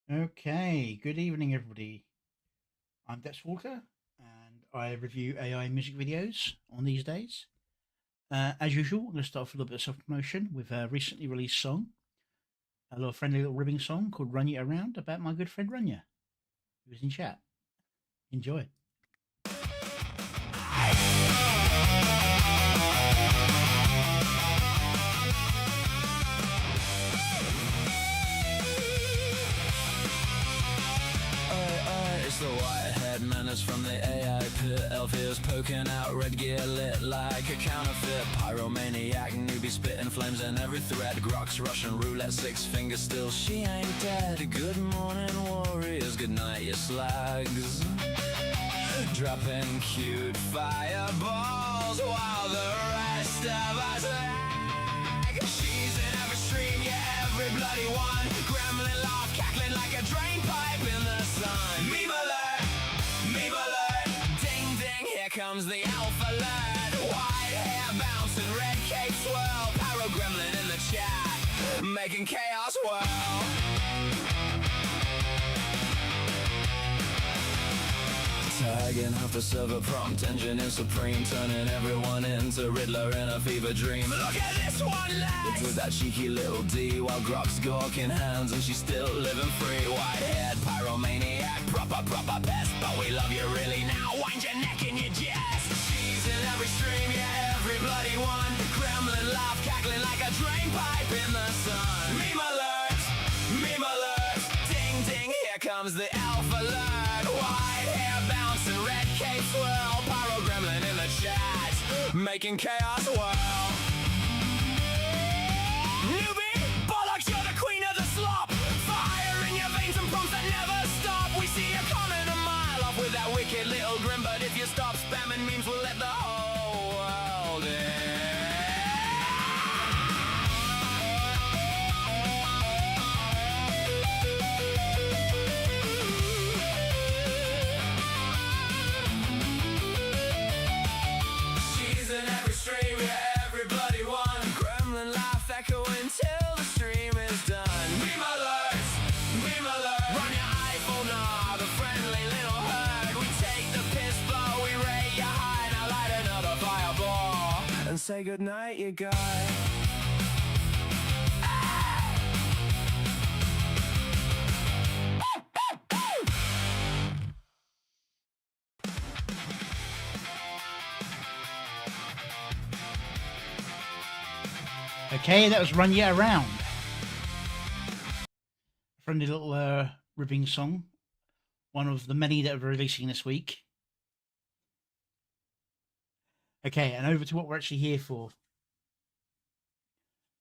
Okay, good evening, everybody. I'm Depthswalker, and I review AI music videos on these days. As usual, I'm going to start off with a little bit of self-promotion with a recently released song, a little friendly little ribbing song called Run You Around about my good friend Runya, who's in chat. Enjoy. It's the white-haired menace from the AI pit. Elf ears poking out, red gear lit like a counterfeit. Pyromaniac, newbie spitting flames in every thread. Grox, Russian roulette, six fingers still, she ain't dead. Good morning, warriors, good night, you slugs. Dropping cute fireballs while the rest of us lag. She's in every stream, yeah, every bloody one. Gremlin laugh, cackling like a drain pipe in the sun. Meme alert, meme alert. Ding ding, here comes the alpha alert. White hair bouncing, red cape swirl. Pyro gremlin in the chat, making chaos whirl. Tagging off the server prompt, engineer supreme, turning everyone into Riddler in a fever dream. Look at this one, lads! With that cheeky little D, while Grok's gawking hands and she's still living free. White-haired pyromaniac, proper pest, but we love you really now. Wind your neck in your jest. She's in every stream, yeah, every bloody one. Gremlin laugh, cackling like a drain pipe in the sun. Meme alert, meme alert. Ding ding, here comes the alpha alert. White hair bouncing, red cape swirl. Pyro gremlin in the chat, making chaos whirl. Newbie, bollocks, you're the queen of the slop. Fire in your veins and prompts that never stop. We see you coming a mile off with that wicked little grin, but if you stop spamming memes, we'll let the whole world in. She's in every stream, yeah, every bloody one. Gremlin laugh echoing till the stream is done. Meme alert, meme alert. Run your eye say goodnight, you guys. Okay, that was Run You Around. A friendly little ribbing song. One of the many that are releasing this week. Okay, and over to what we're actually here for.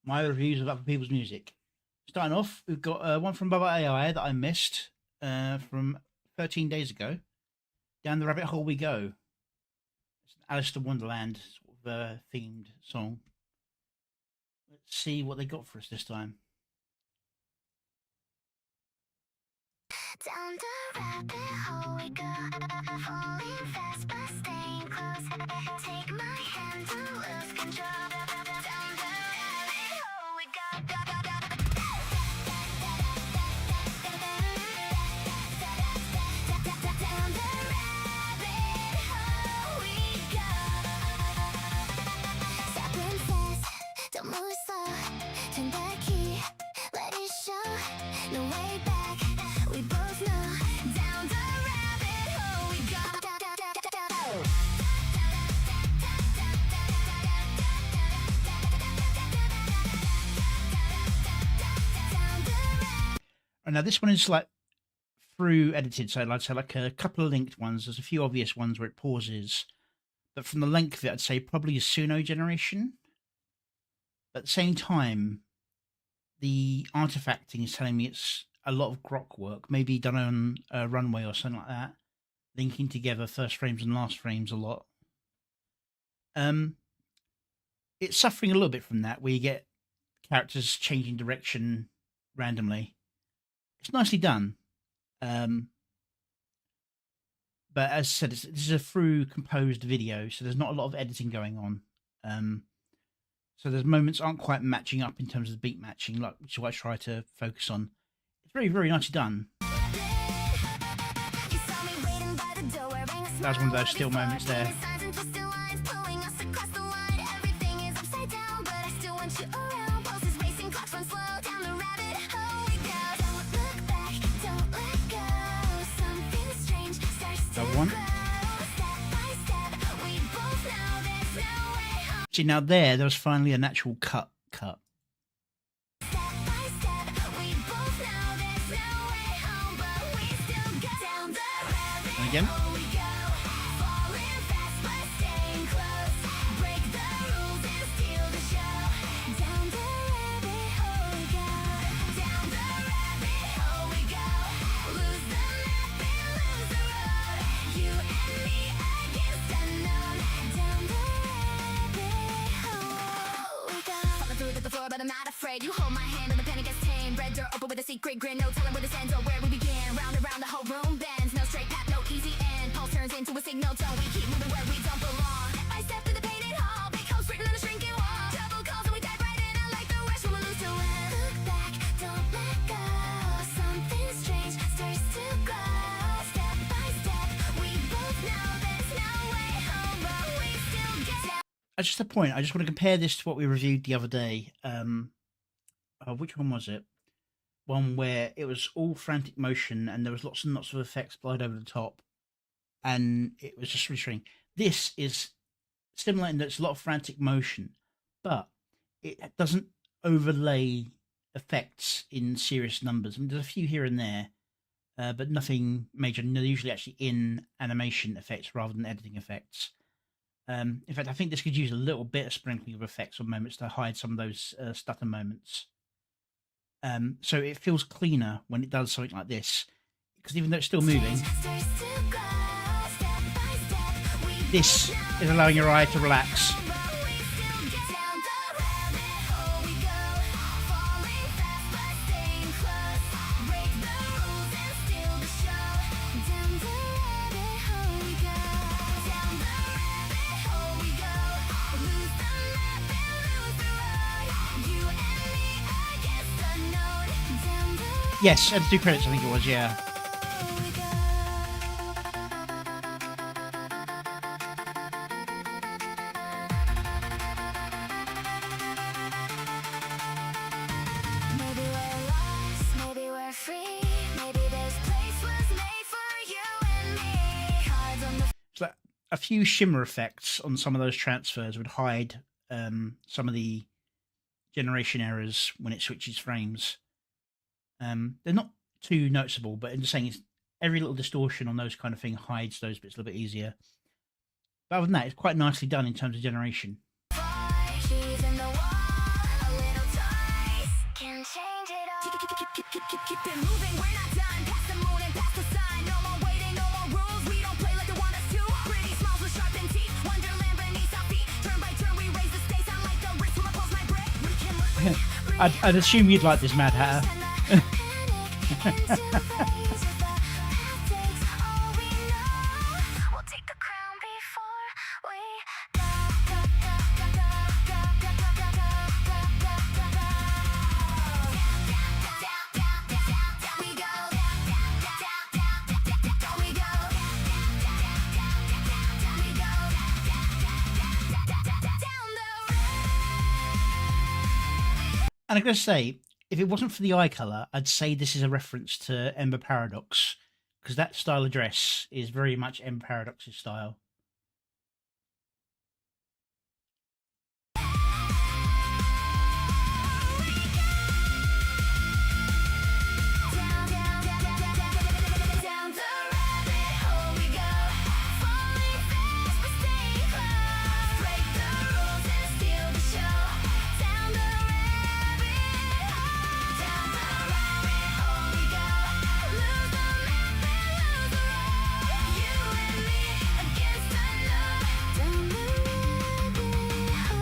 My reviews of other people's music. Starting off, we've got one from Bubba AI that I missed from 13 days ago. Down the Rabbit Hole We Go. It's an Alice in Wonderland sort of themed song. Let's see what they got for us this time. Down the rabbit hole we go, falling fast but staying close. Take my hand to lose control. Down the rabbit hole we go. Down the rabbit hole we go. Stepping fast, don't move slow. Turn that key, let it show. No way back. We both know. Down the rabbit hole we go. And now this one is like through edited, so I'd say like a couple of linked ones. There's a few obvious ones where it pauses, but from the length of it, I'd say probably a Suno generation. But at the same time, the artifacting is telling me it's a lot of grok work, maybe done on a runway or something like that, linking together first frames and last frames a lot. It's suffering a little bit from that, where you get characters changing direction randomly. It's nicely done, but as I said, this is a through composed video, so there's not a lot of editing going on. So there's moments aren't quite matching up in terms of the beat matching, like which is what I try to focus on. It's very, very nicely done. That was one of those still moments there. Another one. See, now there was finally an actual cut. And again. But I'm not afraid. You hold my hand and the panic gets tamed. Red door open with a secret grin. No telling where this ends or where we began. Round and round the whole room bends. No straight path, no easy end. Pulse turns into a signal tone. We keep moving where we don't belong. I step through the painted hall. Big holes written on a shrinking wall. Double calls and we dive right in. I like the rush when we lose to win. Look back, don't let go. Something strange starts to glow. Step by step, we both know there's no way home, but we still get down. Just a point. I just want to compare this to what we reviewed the other day. Which one was it? One where it was all frantic motion and there was lots and lots of effects applied over the top, and it was just reassuring. This is similar in that it's a lot of frantic motion, but it doesn't overlay effects in serious numbers. I mean, there's a few here and there, but nothing major. They're usually actually in animation effects rather than editing effects. In fact, I think this could use a little bit of sprinkling of effects or moments to hide some of those stutter moments. So it feels cleaner when it does something like this, because even though it's still moving, this is allowing your eye to relax. Yes, and 2 credits I think it was, yeah. a few shimmer effects on some of those transfers would hide some of the generation errors when it switches frames. They're not too noticeable, but I'm just saying every little distortion on those kind of thing hides those bits a little bit easier. But other than that, it's quite nicely done in terms of generation. Keep it moving, we're not done. Past the moon and past the sun. No more waiting, no more rules. We don't play like they want us to. Pretty smiles with sharpened teeth. Wonderland beneath our feet. Turn by turn, we raise the stakes. I like the wrist when I pulse my break. We can I'd assume you'd like this, Mad Hatter. We'll take the crown before we And I gotta say, if it wasn't for the eye color, I'd say this is a reference to Ember Paradox, because that style of dress is very much Ember Paradox's style. down the rabbit hole we go. Falling fast but staying close. Break the rules and steal the show. Down the rabbit hole we go. Lose the map and lose the road. You and me against the load. Down the rabbit hole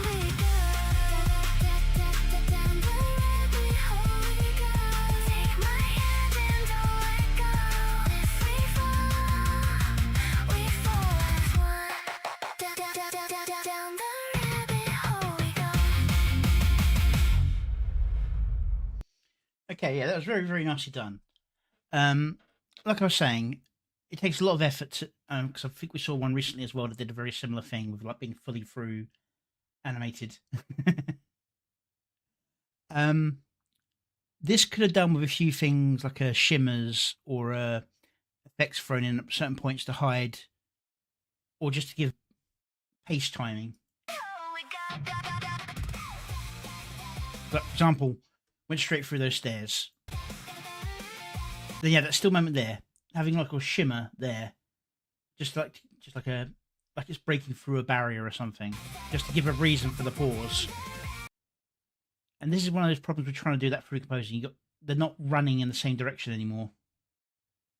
we go. Down the rabbit hole we go. Take my hand and don't let go. If we fall as one. Down the rabbit hole we go. Okay, yeah, that was very, very nicely done. Like I was saying, it takes a lot of effort to, because I think we saw one recently as well that did a very similar thing with like being fully through animated. This could have done with a few things like shimmers or effects thrown in at certain points to hide, or just to give pace timing. But for example, went straight through those stairs. Then yeah, that still moment there, having like a shimmer there, just like it's breaking through a barrier or something, just to give a reason for the pause. And this is one of those problems with trying to do that through composing. They're not running in the same direction anymore.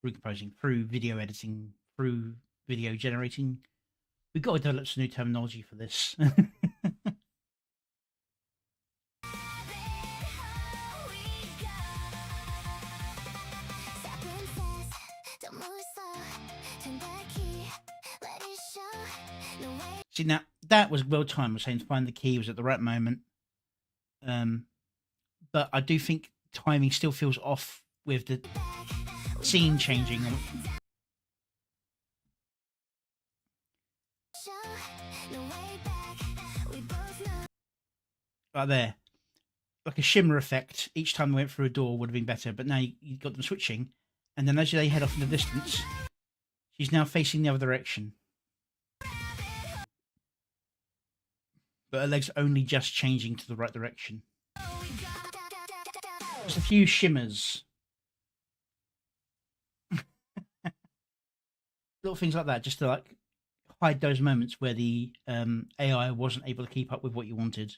Through composing, through video editing, through video generating. We've got to develop some new terminology for this. See, now that was well timed. I was saying to find the key was at the right moment. But I do think timing still feels off with the scene changing. Right there. Like a shimmer effect each time they went through a door would have been better, but now you got them switching, and then as they head off in the distance, she's now facing the other direction. But her legs only just changing to the right direction. Just a few shimmers. Little things like that, just to like hide those moments where the AI wasn't able to keep up with what you wanted.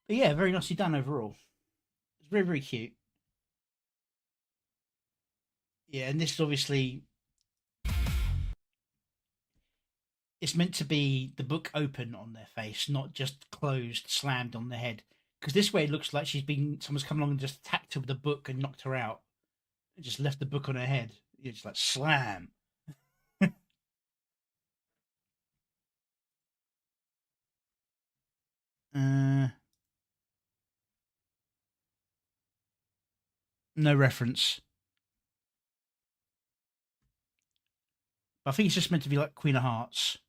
But yeah, very nicely done overall. It's very, very cute. Yeah, and this is obviously, it's meant to be the book open on their face, not just closed, slammed on their head. Because this way it looks like someone's come along and just attacked her with the book and knocked her out. And just left the book on her head. It's like slam. No reference. I think it's just meant to be like Queen of Hearts.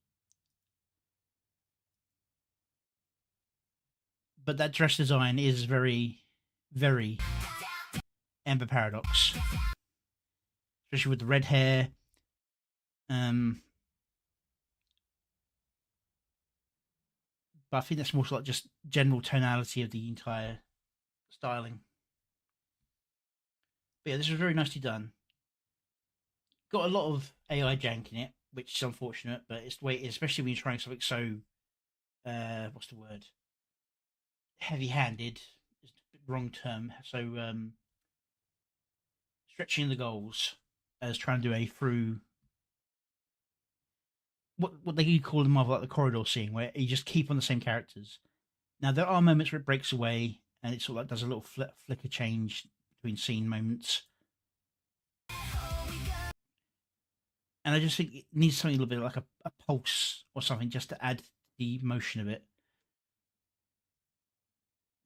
but that dress design is very, very Amber Paradox, especially with the red hair. But I think that's more like just general tonality of the entire styling. But yeah, this was very nicely done. Got a lot of AI jank in it, which is unfortunate, but it's the way, especially when you're trying something so, what's the word? Heavy-handed is the wrong term. So, stretching the goals as trying to do a through. What they call them of like the corridor scene where you just keep on the same characters. Now there are moments where it breaks away and it sort of like does a little flicker change between scene moments, and I just think it needs something a little bit like a pulse or something just to add the motion of it.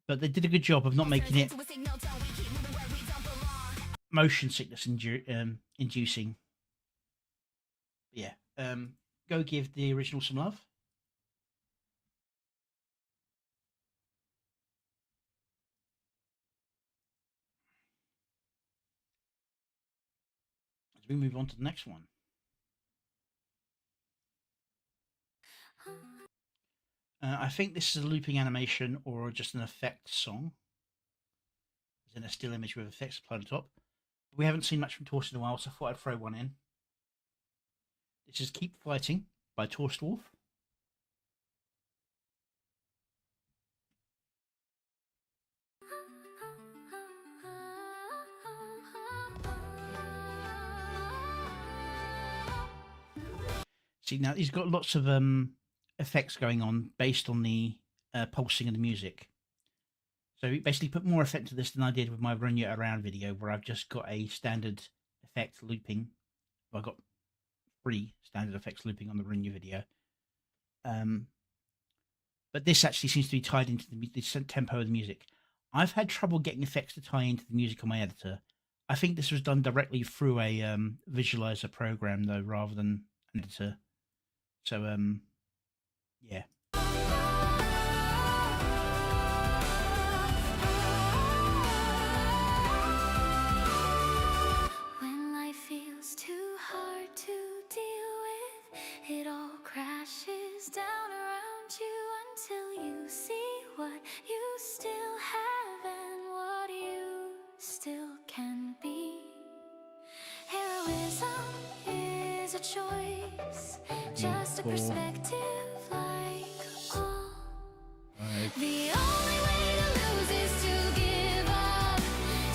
But they did a good job of not making it motion sickness inducing. But yeah, go give the original some love. As we move on to the next one. I think this is a looping animation or just an effect song. As in a still image with effects applied on top. We haven't seen much from Torst in a while, so I thought I'd throw one in. This is Keep Fighting by Torst Wolf. See, now he's got lots of effects going on based on the pulsing of the music. So he basically put more effect to this than I did with my Run You Around video, where I've just got a standard effect looping. I've got 3 standard effects looping on the Run You video. But this actually seems to be tied into the tempo of the music. I've had trouble getting effects to tie into the music on my editor. I think this was done directly through a visualizer program, though, rather than an editor. So, yeah. When life feels too hard to deal with, it all crashes down around you until you see what you still have and what you still can be. Heroism is a choice, just a perspective like all. The only way to lose is to give up.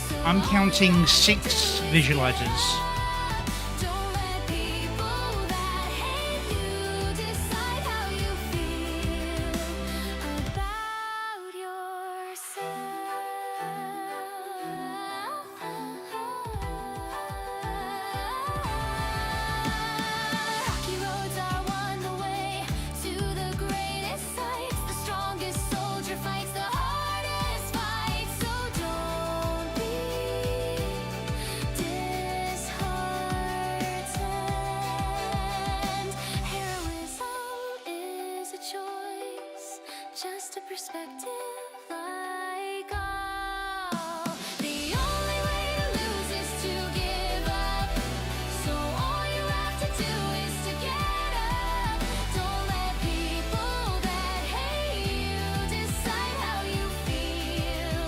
So I'm counting 6 visualizers. don't let people that hate you decide how you feel about yourself. Rocky roads are won the way to the greatest sights. The strongest soldier fights the hardest fight. So don't be disheartened. Heroism is a choice, just a perspective like all. The only way to lose is to give up. So all you have to do is to get up. Don't let people that hate you decide how you feel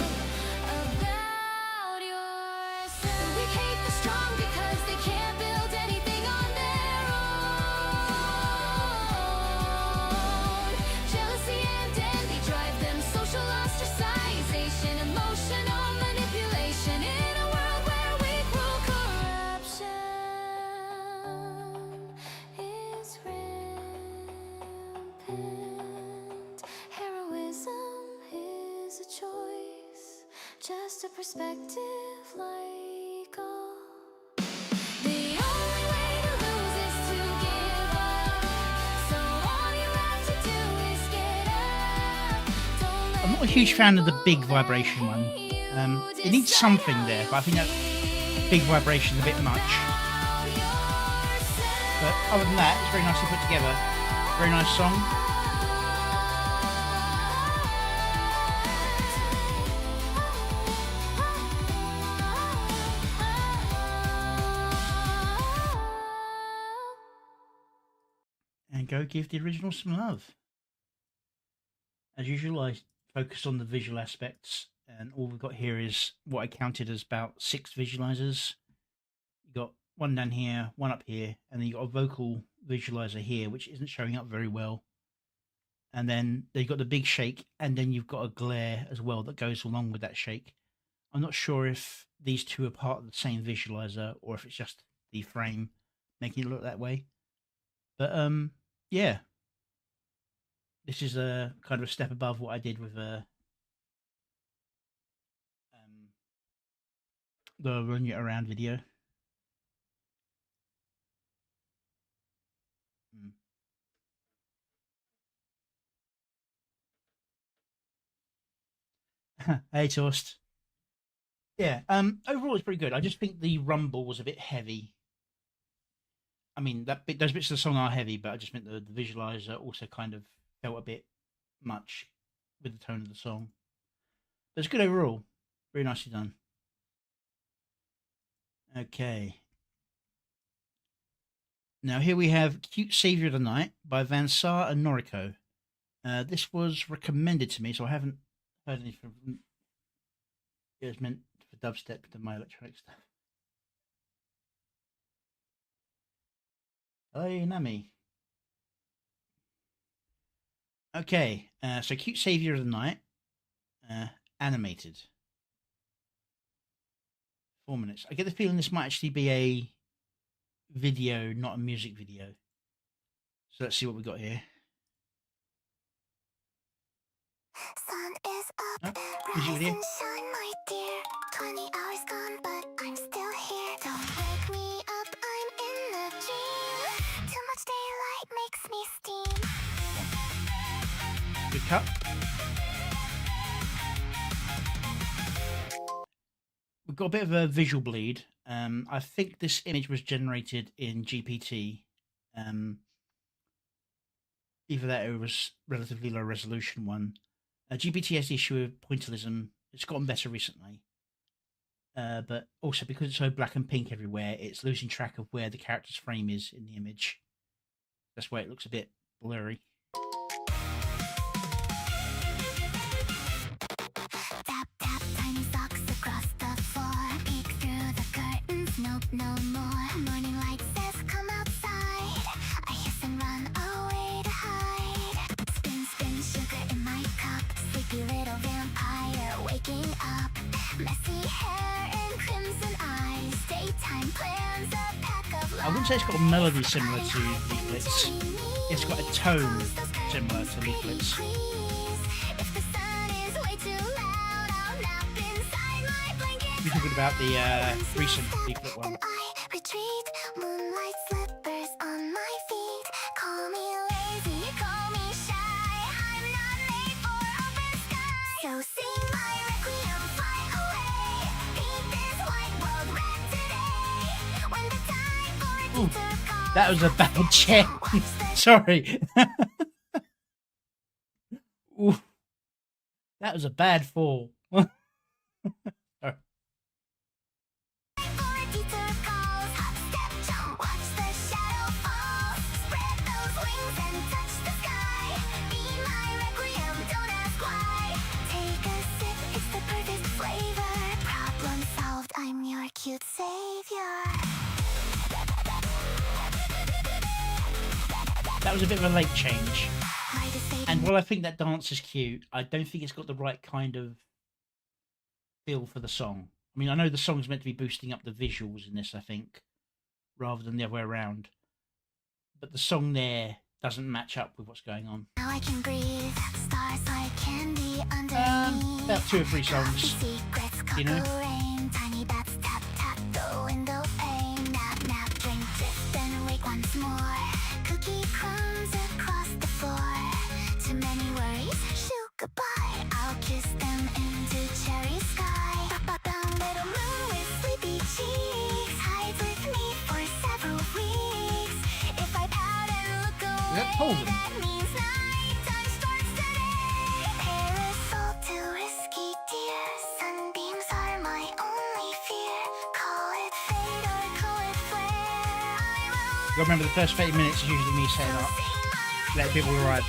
about yourself. The weak hate the strong because they can't build anything on their own. Jealousy and envy drive them, social ostracization, emotional manipulation in a world where weak rule. Corruption is rampant. Heroism is a choice, just a perspective like all. The only way to lose is to give up. So all you have to do is get up. Don't let I'm not a huge fan of the big vibration one. It needs something there, but I think that big vibration is a bit much. But other than that, it's very nicely put together. Very nice song. and go give the original some love. As usual, I focused on the visual aspects, and all we've got here is what I counted as about 6 visualizers. You got one down here, one up here, and then you got a vocal visualizer here, which isn't showing up very well. And then you've got the big shake, and then you've got a glare as well that goes along with that shake. I'm not sure if these two are part of the same visualizer or if it's just the frame making it look that way. But yeah, this is a kind of a step above what I did with the Run It Around video. Hey, Toast. Yeah, overall it's pretty good. I just think the rumble was a bit heavy. I mean, those bits of the song are heavy, but I just meant the visualizer also kind of felt a bit much with the tone of the song. But it's good overall. Very nicely done. Okay. Now here we have Cute Savior of the Night by Vansar and Noriko. This was recommended to me, so I haven't heard anything from it. Was meant for dubstep to my electronic stuff. Hey, Nami. Okay, so Cute Savior of the Night, animated. 4 minutes. I get the feeling this might actually be a video, not a music video. So let's see what we got here. Sun is up, music rise video. and shine, my dear. 20 hours gone, but I'm still here. Don't wake me up, I'm in a dream. Too much daylight makes me steam. Good cut. We've got a bit of a visual bleed. I think this image was generated in GPT. Either that or it was relatively low resolution one. GPT has the issue of pointillism. It's gotten better recently. But also because it's so black and pink everywhere, it's losing track of where the character's frame is in the image. That's why it looks a bit blurry. Tap, tap, tiny socks across the floor. Peek through the curtains, nope, no more. Morning light says come outside. I hiss and run away to hide. Spin, spin, sugar in my cup. Sleepy little vampire waking up. Messy hair and crimson eyes. Daytime plans, a pack of I wouldn't say it's got a melody similar to Leaflets. It's got a tone similar to Leaflets. We're talking about the recent Leaflet one. I retreat, moonlight slippers on my feet. Call me lazy, call me shy. I'm not made for open sky. So sing my requiem, fly away. Paint this white world red today. When the time for a Ooh, detour calls, that was a bad check. Sorry. Ooh, that was a bad fall. Sorry. Cute savior. That was a bit of a late change. And while I think that dance is cute, I don't think it's got the right kind of feel for the song. I mean, I know the song's meant to be boosting up the visuals in this, I think, rather than the other way around. But the song there doesn't match up with what's going on. Now I can breathe, stars like candy underneath. About 2 or 3 songs, Secrets, you know. rain, tiny bats tap tap the window pane. Nap nap, drink, drift and wake once more. Cookie crumbs across the floor. Too many worries, shoo goodbye. I'll kiss them into cherry sky. Down little moon with sleepy cheeks. Hide with me for several weeks. If I pout and look away, That told him. that means nighttime starts today. Parasol too risky, dear. Sunbeams are my only fear. Call it fate or call it flare. I will You'll remember the first 30 minutes is usually me saying that. sing let people arrive.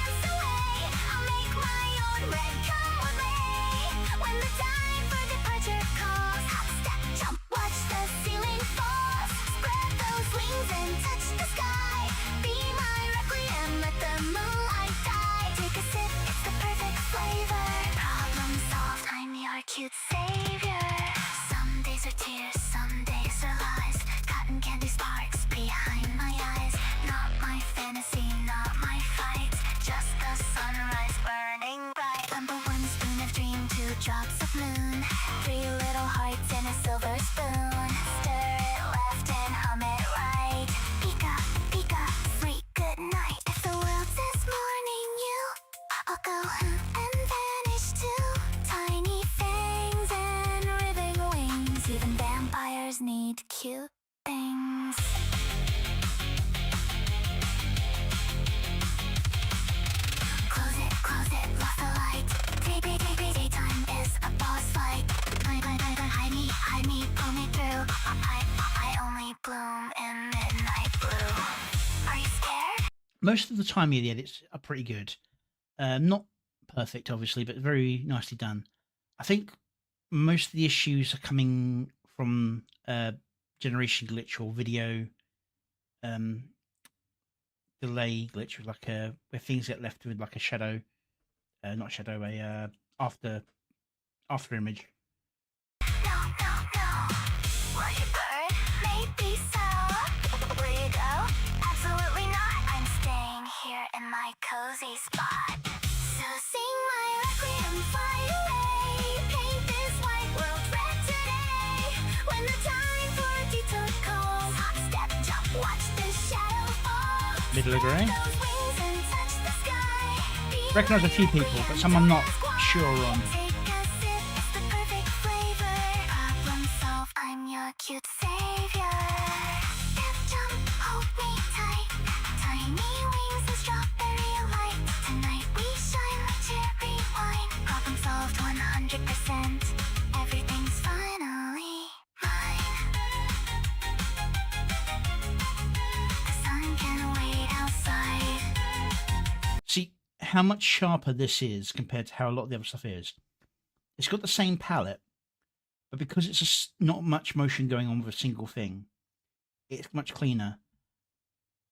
Cute savior. Some days are tears, some days are lies. Cotton candy sparks behind my eyes. Not my fantasy, not my fight. Just the sunrise burning bright. Number one spoon of dream, 2 drops of moon. 3 little hearts in a silver spoon. Stir it left and hum it right. Pika, pika, sweet good night. If the world says morning you, I'll go and vanish too. Tiny fangs and writhing wings. Even vampires need cute things. Close it, lost the light. Daytime is a boss fight. Hide me, pull me through. I only bloom in midnight blue. Are you scared? Most of the time, the edits are pretty good. Not perfect, obviously, but very nicely done. I think most of the issues are coming from generation glitch or video delay glitch, like where things get left with like a shadow, not shadow, a after image. No. Will you burn? Maybe so. Will you go? Absolutely not. I'm staying here in my cozy spot. So sing my requiem, fly away. Paint this white world red today. When the time for a detour calls, hop, step, jump, watch the shadow fall. Middle grey. Those wings and touch the sky. Be Recognise a few people, but some I'm not sure on. Take a sip, it's the perfect flavor. Problem solved, I'm your cute savior. Step, jump, hold me tight. Tiny wings and strawberry light. Tonight we shine like cherry wine. Problem solved 100%. Everything's finally mine. The sun can wait outside. See how much sharper this is compared to how a lot of the other stuff is. It's got the same palette, but because it's just not much motion going on with a single thing, it's much cleaner.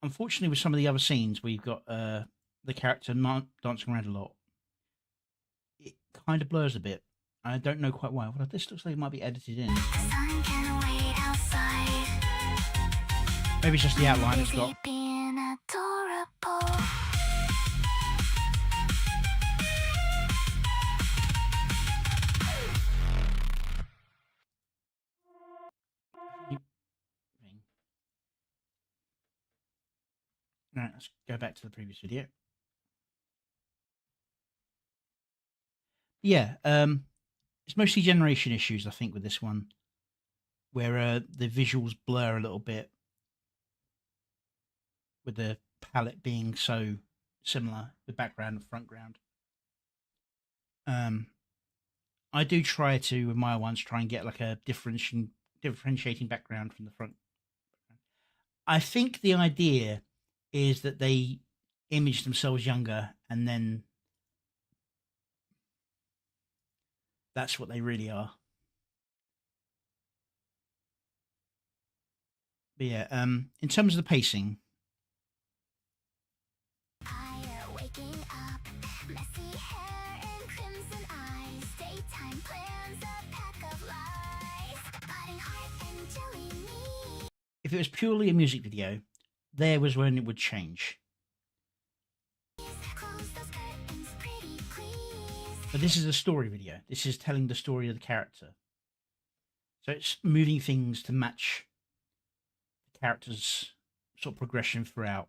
Unfortunately, with some of the other scenes where you've got the character dancing around a lot, it kind of blurs a bit. I don't know quite why. Well, this looks like it might be edited in. The sun can wait outside. Maybe it's just the outline it's got. Busy being adorable. Right, let's go back to the previous video. Yeah, it's mostly generation issues, I think, with this one, where the visuals blur a little bit with the palette being so similar, the background and front ground. I do try to, with my ones, try and get like a differentiating background from the front. I think the idea is that they image themselves younger and then that's what they really are. But yeah, in terms of the pacing, Waking up, messy hair and crimson eyes. Daytime plans, a pack of lies. Biting heart and jelly me. if it was purely a music video, there was when it would change. Close those curtains, pretty please. But this is a story video. This is telling the story of the character. So it's moving things to match the character's sort of progression throughout.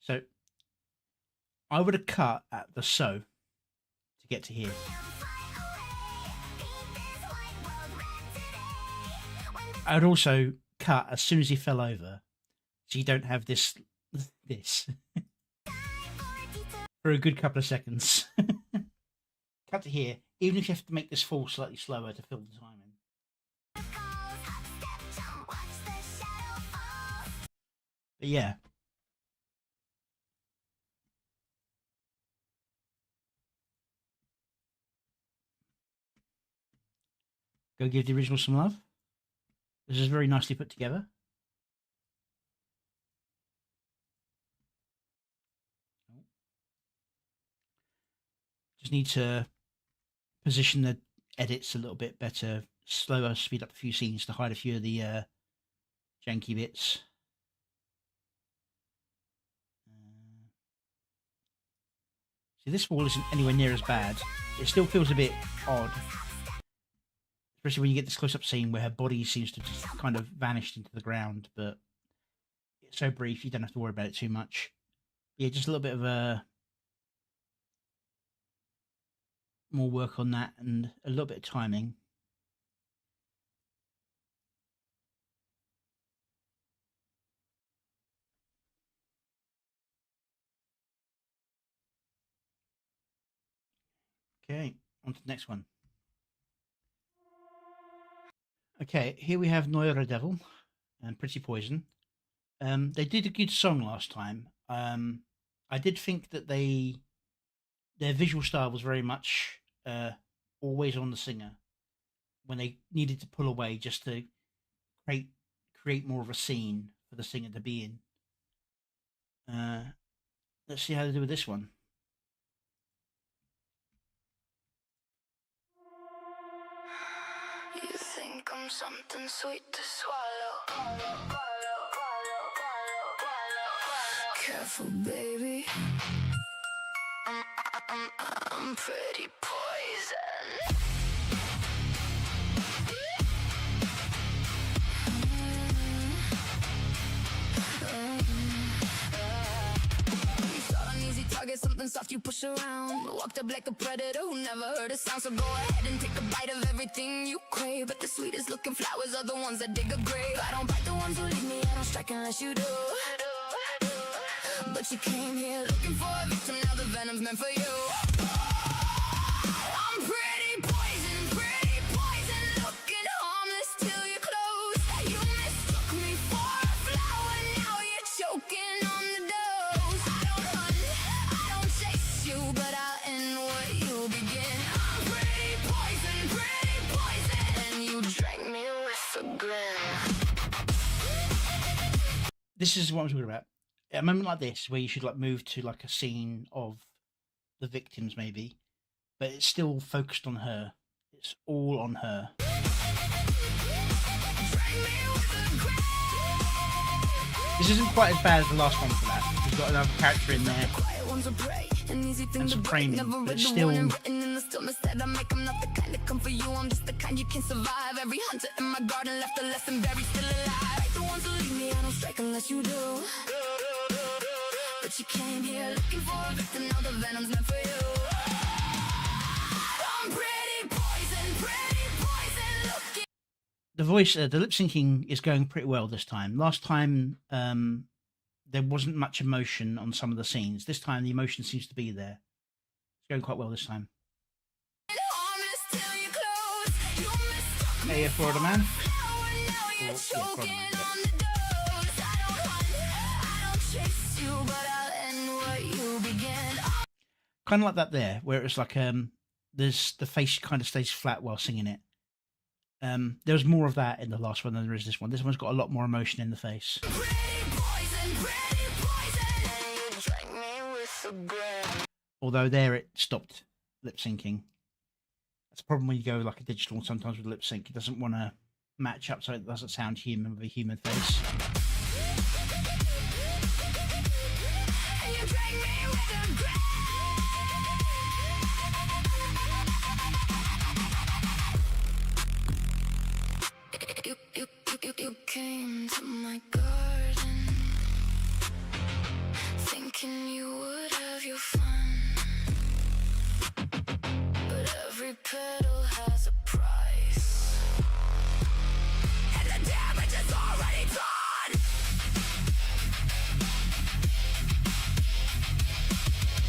So I would have cut at the so to get to here. I would also cut as soon as he fell over, so you don't have this for a good couple of seconds. Cut to here, even if you have to make this fall slightly slower to fill the time in. But yeah. Go give the original some love. This is very nicely put together. Just need to position the edits a little bit better, slower, speed up a few scenes to hide a few of the janky bits. See, this wall isn't anywhere near as bad. It still feels a bit odd, especially when you get this close-up scene where her body seems to just kind of vanished into the ground, but it's so brief you don't have to worry about it too much. Yeah, just a little bit of more work on that and a little bit of timing. Okay, on to the next one. Okay, here we have Noira Devil and Pretty Poison. They did a good song last time. I did think that their visual style was very much always on the singer when they needed to pull away just to create more of a scene for the singer to be in. Let's see how they do with this one. You think I'm something sweet to swallow. Careful, baby. I'm pretty poison. Target something soft you push around. Walked up like a predator who never heard a sound. So go ahead and take a bite of everything you crave. But the sweetest looking flowers are the ones that dig a grave. I don't bite the ones who leave me, I don't strike unless you do. But you came here looking for a victim, now the venom's meant for you. I'm pretty poison, looking harmless till you're close. You mistook me for a flower, now you're choking on the dose. I don't run, I don't chase you, but I'll end what you begin. I'm pretty poison, and you drank me with a grin. This is what I'm talking about. A moment like this where you should like move to like a scene of the victims maybe, but it's still focused on her. It's all on her. This isn't quite as bad as the last one for that. We've got another character in there and some framing, but it's still. I'm not the kind to come for you. I'm just the kind you can survive. Every hunter in my garden left a lesson buried still alive. Like the ones who leave me, I don't strike unless you do. But you came here looking for a victim, now the venom's meant for you. I'm pretty poison, looking. The voice, the lip syncing is going pretty well this time. Last time, there wasn't much emotion on some of the scenes. This time, the emotion seems to be there. It's going quite well this time. Hey, Florida Man. Or, Florida Man. Yeah. Kind of like that there, where it was like there's the face kind of stays flat while singing it. There was more of that in the last one than there is this one. This one's got a lot more emotion in the face. Although there it stopped lip syncing. That's a problem when you go like a digital sometimes with lip sync. It doesn't want to match up so it doesn't sound human with a human face. You came to my garden, thinking you would have your fun, but every petal has a price, and the damage is already done.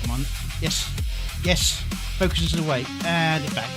Come on. Yes. Yes. Focuses it away. And it's back.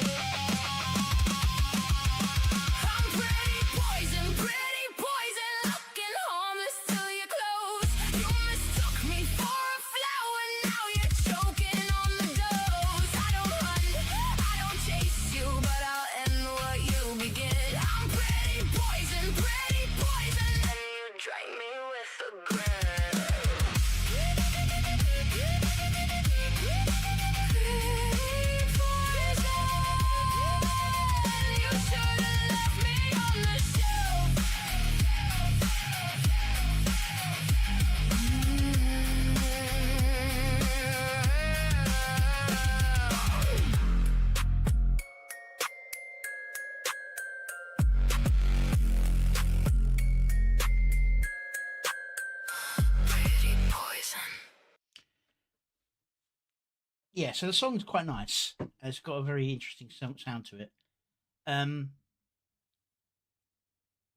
yeah, so the song's quite nice. It's got a very interesting sound to it.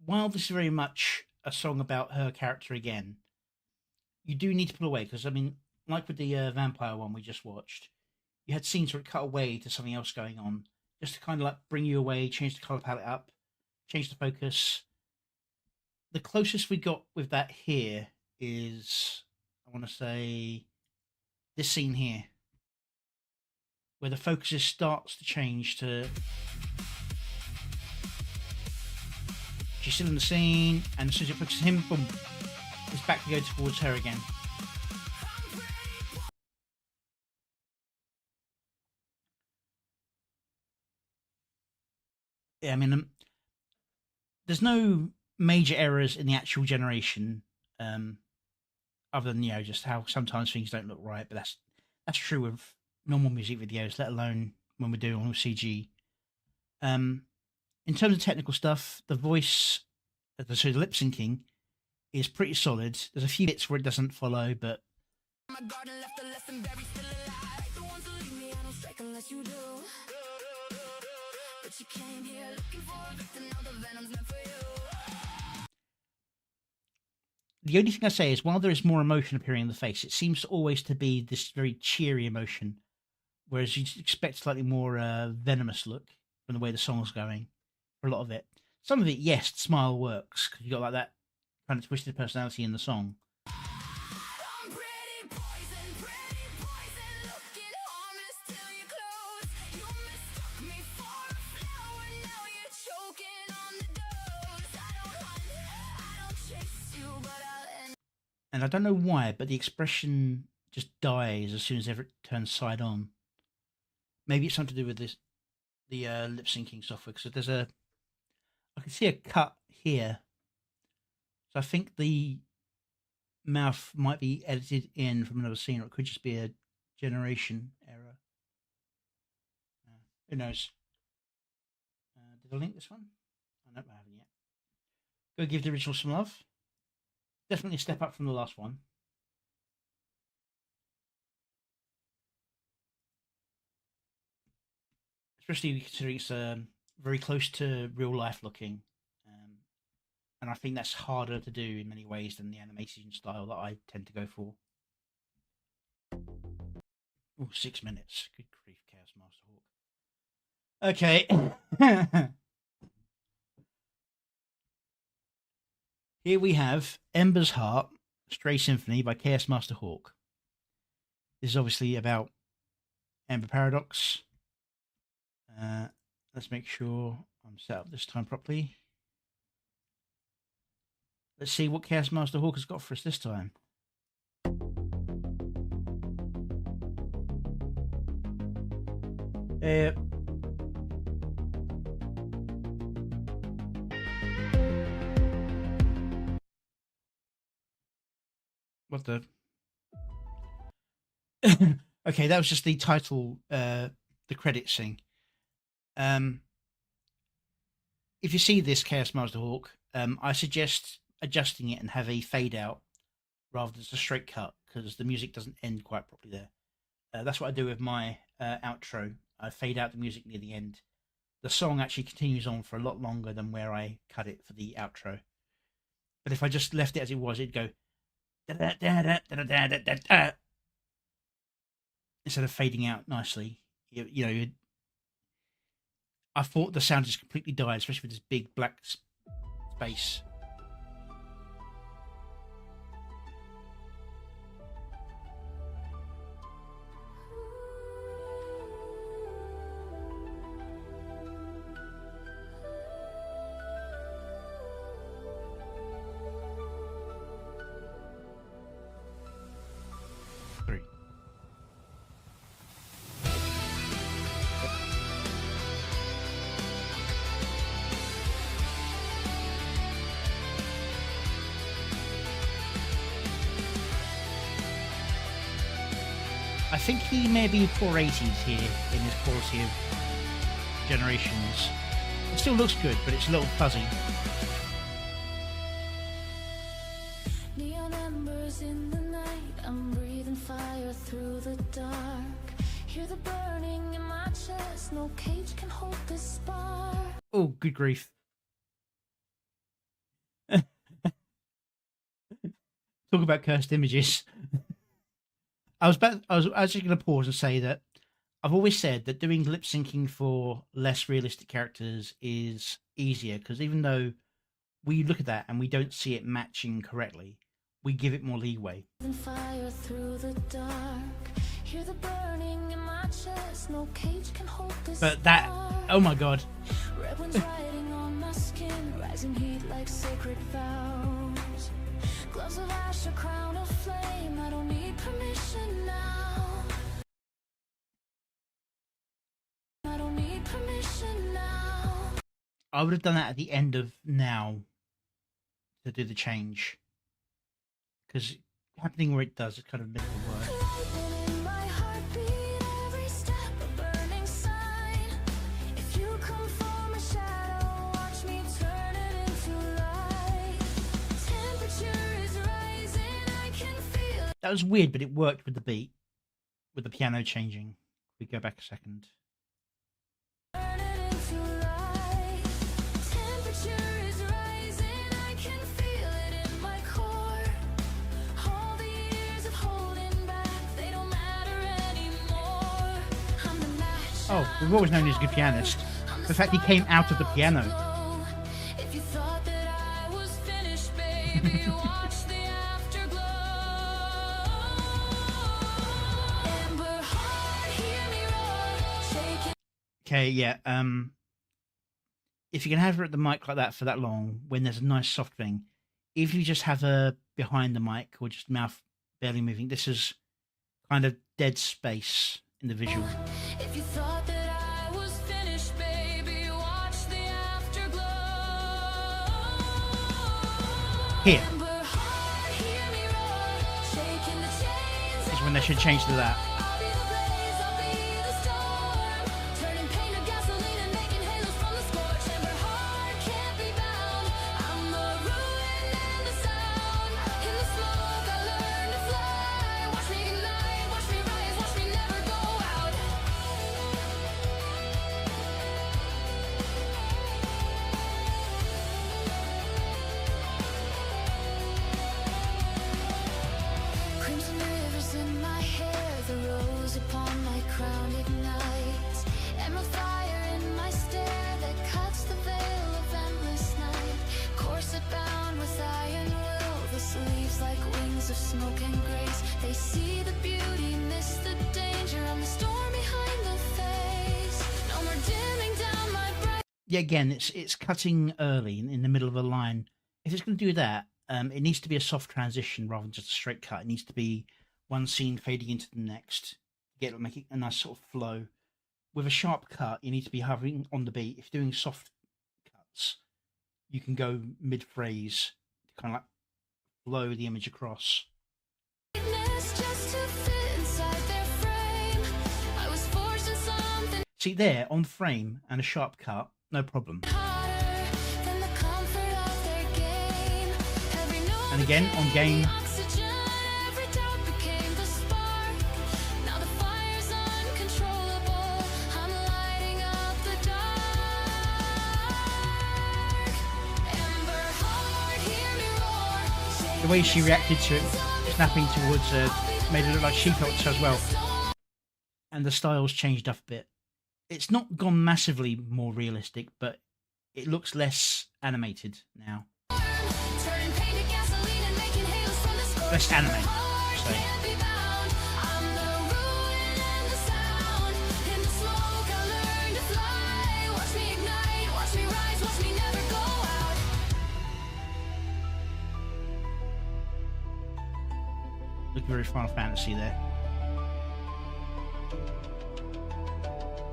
While this is very much a song about her character again, you do need to pull away because, I mean, like with the vampire one we just watched, you had scenes where it cut away to something else going on, just to kind of like bring you away, change the color palette up, change the focus. The closest we got with that here is, I want to say, this scene here, where the focus just starts to change to. She's still in the scene, and as soon as it focuses him, boom, it's back to go towards her again. Yeah, I mean, there's no major errors in the actual generation, other than just how sometimes things don't look right. But that's true with normal music videos, let alone when we're doing all CG. In terms of technical stuff, the voice, so the lip syncing, is pretty solid. There's a few bits where it doesn't follow, but the only thing I say is, while there is more emotion appearing in the face, it seems always to be this very cheery emotion, whereas you'd expect slightly more venomous look from the way the song's going for a lot of it. Some of it, yes, the smile works, because you got like that kind of twisted personality in the song. And I don't know why, but the expression just dies as soon as it turns side on. Maybe it's something to do with this, the lip syncing software, because I can see a cut here. So I think the mouth might be edited in from another scene, or it could just be a generation error. Who knows? Did I link this one? Oh, no, I haven't yet. Go give the original some love. Definitely a step up from the last one. Especially considering it's very close to real life looking. And I think that's harder to do in many ways than the animation style that I tend to go for. Oh, 6 minutes. Good grief, Chaos Master Hawk. Okay. Here we have Ember's Heart, Stray Symphony by Chaos Master Hawk. This is obviously about Ember Paradox. Let's make sure I'm set up this time properly. Let's see what Chaos Master Hawk has got for us this time. What the? Okay, that was just the title, the credits thing. If you see this Chaos Master Hawk, I suggest adjusting it and have a fade out rather than just a straight cut, because the music doesn't end quite properly there. That's what I do with my outro. I fade out the music near the end. The song actually continues on for a lot longer than where I cut it for the outro. But if I just left it as it was, it'd go instead of fading out nicely. I thought the sound just completely died, especially with this big black space. I think he may be 480s here in his quality of generations. It still looks good, but it's a little fuzzy. Neon embers in the night, I'm breathing fire through the dark. burning in my chest, no cage can hold this spark. Oh, good grief. Talk about cursed images. I was actually going to pause and say that I've always said that doing lip syncing for less realistic characters is easier, because even though we look at that and we don't see it matching correctly, we give it more leeway. Fire through the dark. Hear the burning in my chest, no cage can hold this But that, oh my god. Red winds riding on my skin, rising heat like sacred vows. Gloves of ash, a crown of flame, I don't need permission now. I don't need permission now. I would have done that at the end of now to do the change, because happening where it does, it's kind of middle of work. Lightning in my heartbeat, every step a burning sign. If you come for my shadow, watch me turn it into light. Temperature is rising, I can feel it. That was weird, but it worked with the beat, with the piano changing. We go back a second. Turn it into light. Temperature is rising, I can feel it in my core. All the years of holding back, they don't matter anymore. I'm the match. Oh, we've always known he's a good pianist. The fact he came out of the piano. If you thought that I was finished, baby, watch the afterglow. Amber heart, hear me roar, shaking. Okay, yeah. If you can have her at the mic like that for that long, when there's a nice soft thing, if you just have her behind the mic or just mouth barely moving, this is kind of dead space in the visual. If you thought that I was finished, baby, watch the afterglow. Here Amber heart, hear me roar, shaking the chains. is when they should change to that. I'll be the blaze, I'll be the storm, turning pain to gasoline and making halos from the scorch. Amber heart can't be bound. I'm the ruin and the sound. In the smoke, I learn to fly. Watch me ignite, watch me rise, watch me never go out. Crimson rivers in my hair, the rose upon my crown ignites. Emerald fire in my stare that cuts the veil of endless night. Corset bound with iron will, the sleeves like wings of smoke and grace. They see the beauty, miss the danger, I'm the storm behind the face. No more dimming down my bright. Yeah, again, it's cutting early in the middle of a line. If it's going to do that, it needs to be a soft transition rather than just a straight cut. It needs to be one scene fading into the next, make it a nice sort of flow. With a sharp cut, you need to be hovering on the beat. If you're doing soft cuts, you can go mid-phrase to kind of like flow the image across. Just to fit inside their frame. I was forced in something See there, on frame and a sharp cut, no problem. harder than the comfort of their game. Every note And again, on became game, the oxygen, every doubt became the spark. Now the fire's uncontrollable, I'm lighting up the dark. Amber heart, hear me roar. the way she reacted to it, snapping towards made it look like she felt so as well. And the style's changed up a bit. It's not gone massively more realistic, but it looks less animated now. Turning pain to gasoline and making halos from the scorch. Less animated, Heart say. can't be bound. I'm the ruin and the sound. In the smoke, I learn to fly. Watch me ignite, watch me rise, watch me never go out. Look very Final Fantasy there.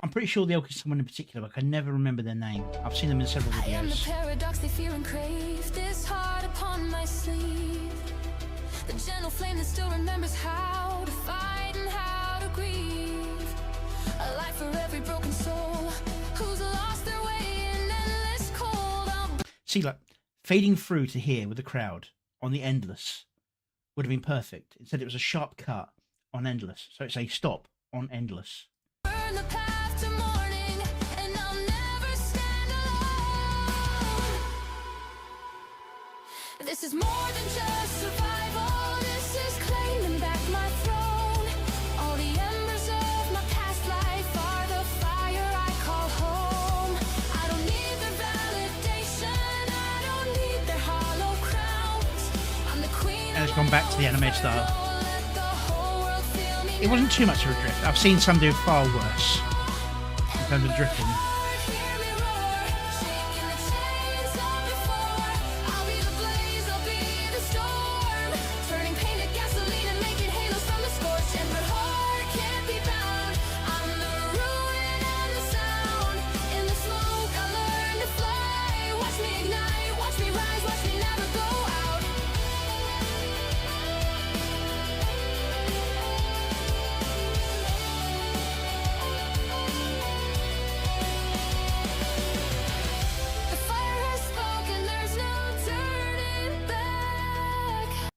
I'm pretty sure the elk is someone in particular, but I can never remember their name. I've seen them in several I am the videos. paradox they fear and crave. This heart upon my sleeve. The gentle flame that still remembers how to fight and how to grieve. A life for every broken soul who's lost their way in endless cold. See, like, fading through to here with the crowd on the Endless would have been perfect. Instead, it was a sharp cut on Endless. So it's a stop on Endless. Burning burn the path to morning, and I'll never stand alone. This is more than just survival, this is claiming back my throne. All the embers of my past life are the fire I call home. I don't need their validation, I don't need their hollow crowns. I'm the queen. And it's gone back to the anime style. It wasn't too much of a drift. I've seen some do far worse in terms of drifting.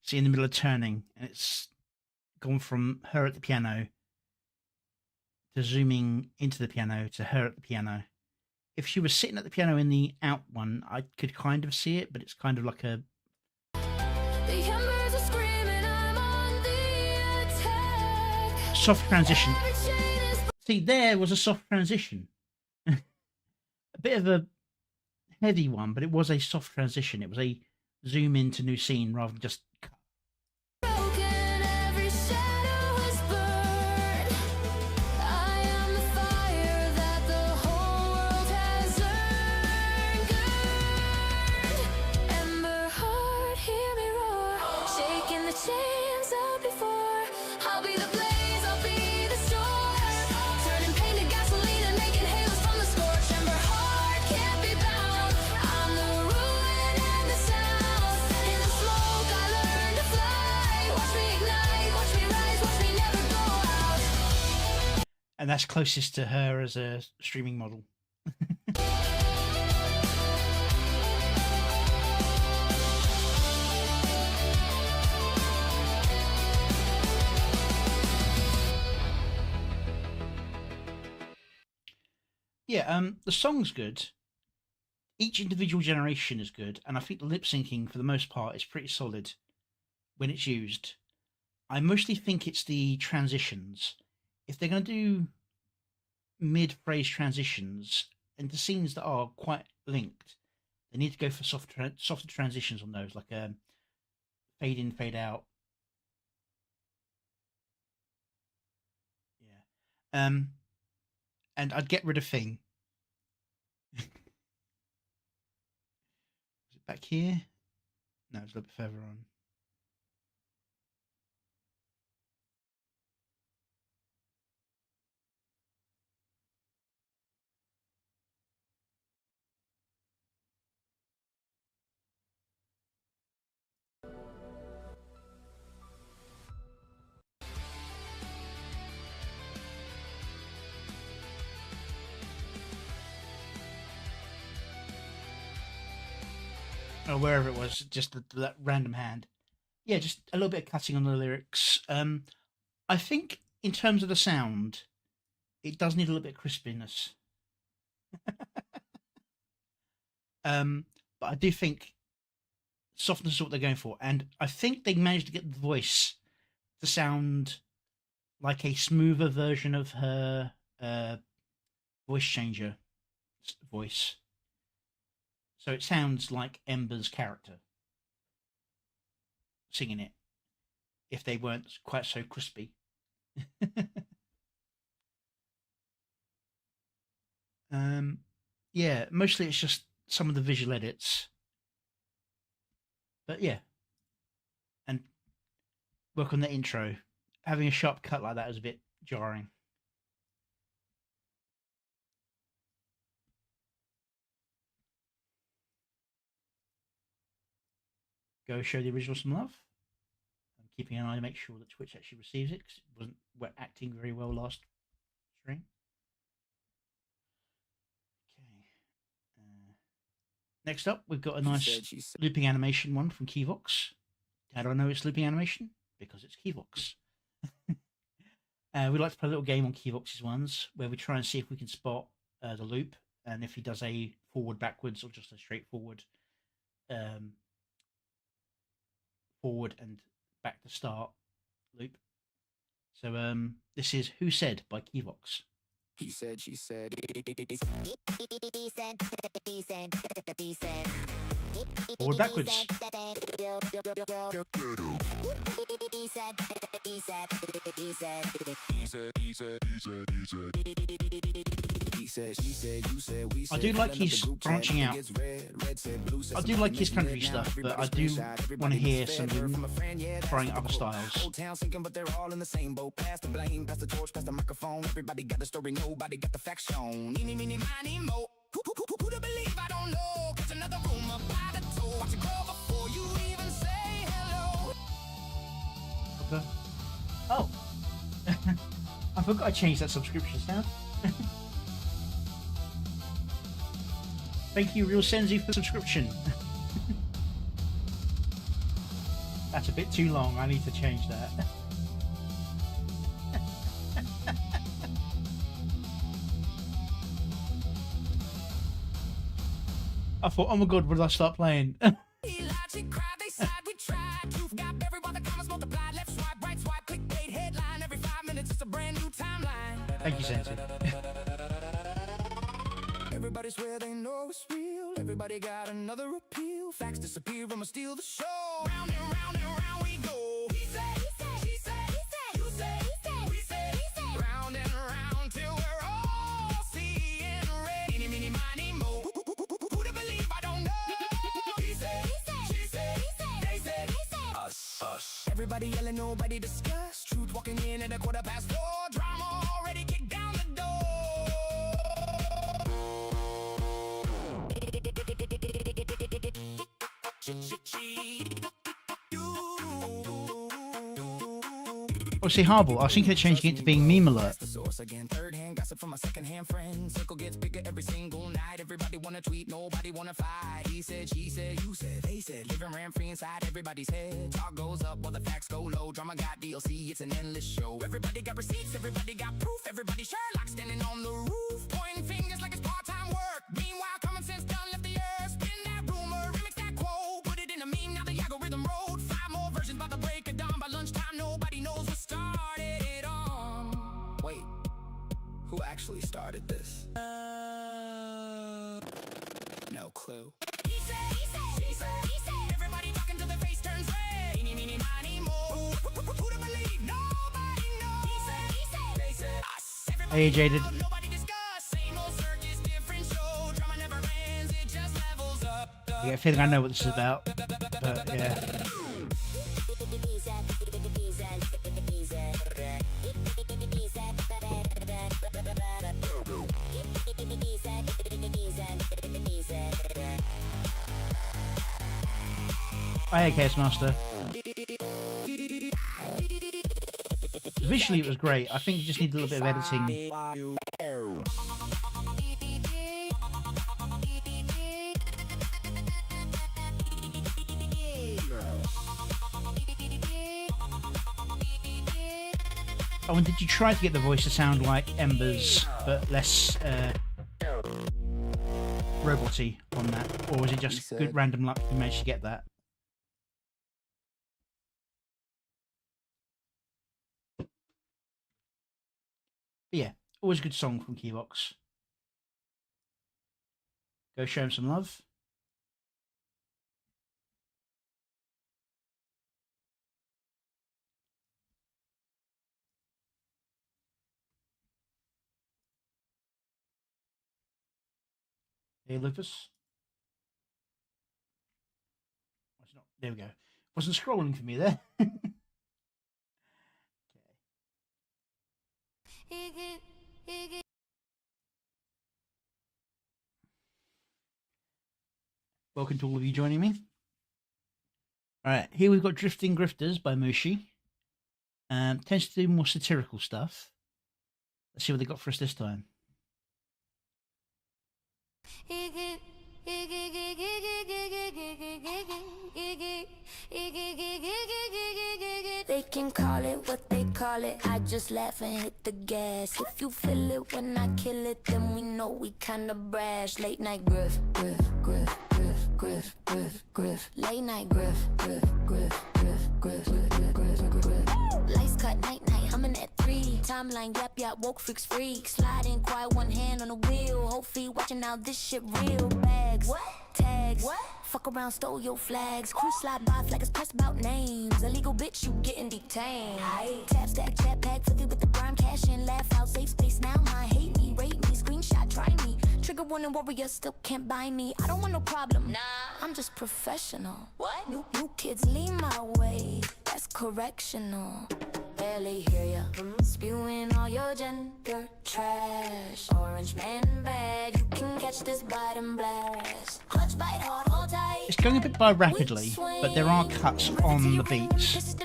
See, in the middle of turning, and it's gone from her at the piano to zooming into the piano to her at the piano. If she was sitting at the piano in the out one, I could kind of see it, but it's kind of like a soft transition. See, there was a soft transition. A bit of a heavy one, but it was a soft transition. It was a zoom into new scene rather than just cut. And that's closest to her as a streaming model. Yeah, the song's good. Each individual generation is good, and I think the lip syncing, for the most part, is pretty solid when it's used. I mostly think it's the transitions. If they're going to do mid-phrase transitions into scenes that are quite linked, they need to go for softer transitions on those, like a fade in, fade out. Yeah. And I'd get rid of thing. Is it back here? No, it's a little bit further on. Or wherever it was, just that random hand. Yeah, just a little bit of cutting on the lyrics. I think in terms of the sound, it does need a little bit of crispiness. But I do think softness is what they're going for, and I think they managed to get the voice to sound like a smoother version of her voice changer voice. So it sounds like Ember's character singing it, if they weren't quite so crispy. Yeah, mostly it's just some of the visual edits. But yeah. And work on the intro. Having a sharp cut like that is a bit jarring. Go show the original some love. I'm keeping an eye to make sure that Twitch actually receives it, because it wasn't acting very well last stream. Okay. Next up, we've got a nice looping animation one from Keyvox. How do I know it's looping animation? Because it's Keyvox. We like to play a little game on Keyvox's ones where we try and see if we can spot the loop, and if he does a forward, backwards, or just a straightforward forward and back to start loop. So this is Who Said by Keyvox. He said, she said. Forward, backwards. I do like his branching out. I do like his country stuff, but I do want to hear some trying other styles. But they're all in the same boat. Pass the blame, pass the torch, pass the microphone. Everybody got the story, nobody got the facts shown. Eeny, meeny, miny, mo. Who to believe? I don't know. Catch another rumor by the toe. Watch it grow before you even say hello. Okay. Oh, I forgot I changed that subscription sound. Thank you, Real Senzi, for the subscription. That's a bit too long. I need to change that. I thought, oh my god, what did I start playing? Thank you, Sensi. Everybody swear they know it's real. Everybody got another appeal. Facts disappear, I'ma steal the show. Round and round and round we go. He said, he said, she said, he said, you said, he said, we said, he said. Round and round till we're all seeing red. Eeny, meeny, miny, mo. Who to believe? I don't know. He said, she said, they said, us. Everybody yelling, nobody discuss. Truth walking in at 4:15. Drama already kicked down the door. Oh, see, Harble, I was thinking of changing it to being Meme Alert. The source again, third hand gossip from my second hand friend. Circle gets bigger every single night. Everybody wanna tweet, nobody wanna fight. He said, she said, you said, they said. Living ran free inside everybody's head. Talk goes up while the facts go low. Drama got DLC, it's an endless show. Everybody got receipts, everybody got proof. Everybody Sherlock standing on the roof, pointing fingers like it's part-time work. Meanwhile, common sense done left the earth. Spin that rumor, remix that quote, put it in a meme. Now the algorithm road. 5 more versions by the break of dawn. By lunchtime, nobody knows what started it on. Wait, who actually started this? No clue. He said, she said, he said. Everybody talking till their face turns red. Eeny, meeny, miny, mo. Who to believe? Nobody knows. He said, they said, us. Hey, Jaded. Nobody discuss. Same old circus, different show. Drama never ends, it just levels up. I get a feeling I know what this is about, but yeah. Hi, Chaos Master. Visually, it was great. I think you just need a little bit of editing. Oh, and did you try to get the voice to sound like Ember's, but less roboty on that? Or was it just good random luck you managed to get that? But yeah, always a good song from Keyvox. Go show him some love. Hey, Lupus. It's not, there we go. Wasn't scrolling for me there. Okay. Welcome to all of you joining me. Alright, here we've got Drifting Grifters by Mushi. Tends to do more satirical stuff. Let's see what they got for us this time. They can call it what they call it. I just laugh and hit the gas. If you feel it when I kill it, then we know we kinda brash. Late night griff, griff, griff, griff, griff, griff, griff. Late night griff, griff, griff, griff, griff, griff, griff, griff. Lights cut, night night, I'm in at 3. Timeline, yap yap, woke freaks freak. Sliding quiet, one hand on the wheel. Whole feet watching out, this shit real. Bags, what? Tags, what? Fuck around, stole your flags. Crew slide by, flag is pressed about names. Illegal bitch, you getting detained. Tap stack, chat pack, 50 with the grime, cash in, laugh out, safe space now. My hate me, rate me, screenshot, try me. Trigger warning warrior, still can't buy me. I don't want no problem, nah. I'm just professional. What? New kids leave my way. That's correctional. Barely hear ya. Spewing all your gender trash. Orange man bag, you can catch this bite and blast. Clutch bite hard, hold tight. It's going a bit by rapidly, but there are cuts on the beats.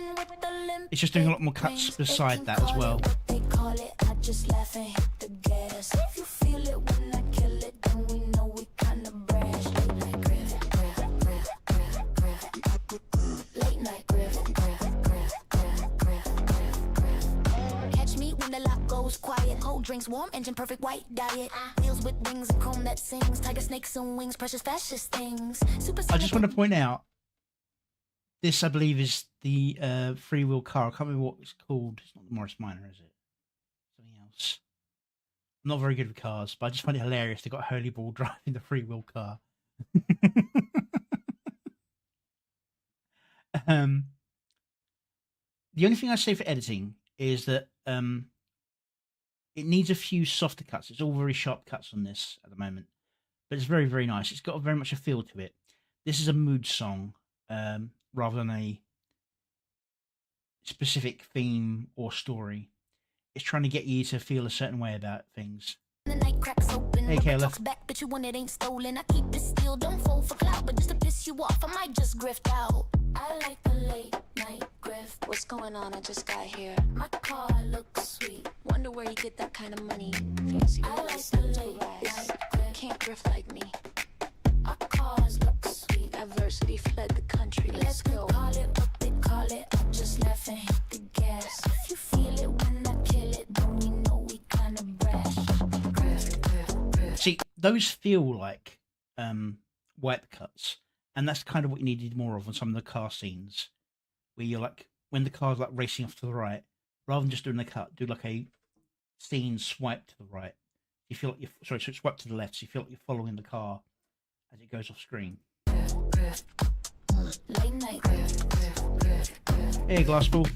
It's just doing a lot more cuts beside that as well. They call it, I just laugh and hit the gas. If you feel it when I kill it, then we know we kinda brash. Late night griff, griff, griff, griff, griff. Late night griff, griff, griff, griff, griff, griff, griff. Catch me when the lock goes quiet. Cold drinks, warm engine, perfect white diet. Wheels with wings, a chrome that sings. Tiger snakes and wings, precious fascist things. Super I just want to point out, this I believe is the free-wheel car. I can't remember what it's called. It's not the Morris Minor, is it? Something else. I'm not very good with cars, but I just find it hilarious they got Holy Ball driving the free-wheel car. The only thing I say for editing is that it needs a few softer cuts. It's all very sharp cuts on this at the moment, but it's very, very nice. It's got very much a feel to it. This is a mood song rather than a specific theme or story. It's trying to get you to feel a certain way about things. The night cracks open. Hey, Kayla. Back, but you want it ain't stolen. I keep it still, don't fall for clout, but just to piss you off, I might just grift out. I like the late night grift. What's going on? I just got here. My car looks sweet. Wonder where you get that kind of money. Fancy. I like the late night grift. Can't grift like me. Our cars look sweet. Diversity fled the country. Let's go. Call it what they call it. I just laugh and hit the gas. If you feel it when I kill it, then we know we kinda brash. See, those feel like wipe cuts, and that's kind of what you needed more of on some of the car scenes, where you're like, when the car's like racing off to the right, rather than just doing the cut, do like a scene swipe to the right. You feel like you're, sorry, so swipe to the left, so you feel like you're following the car as it goes off screen. Hey, Glassball.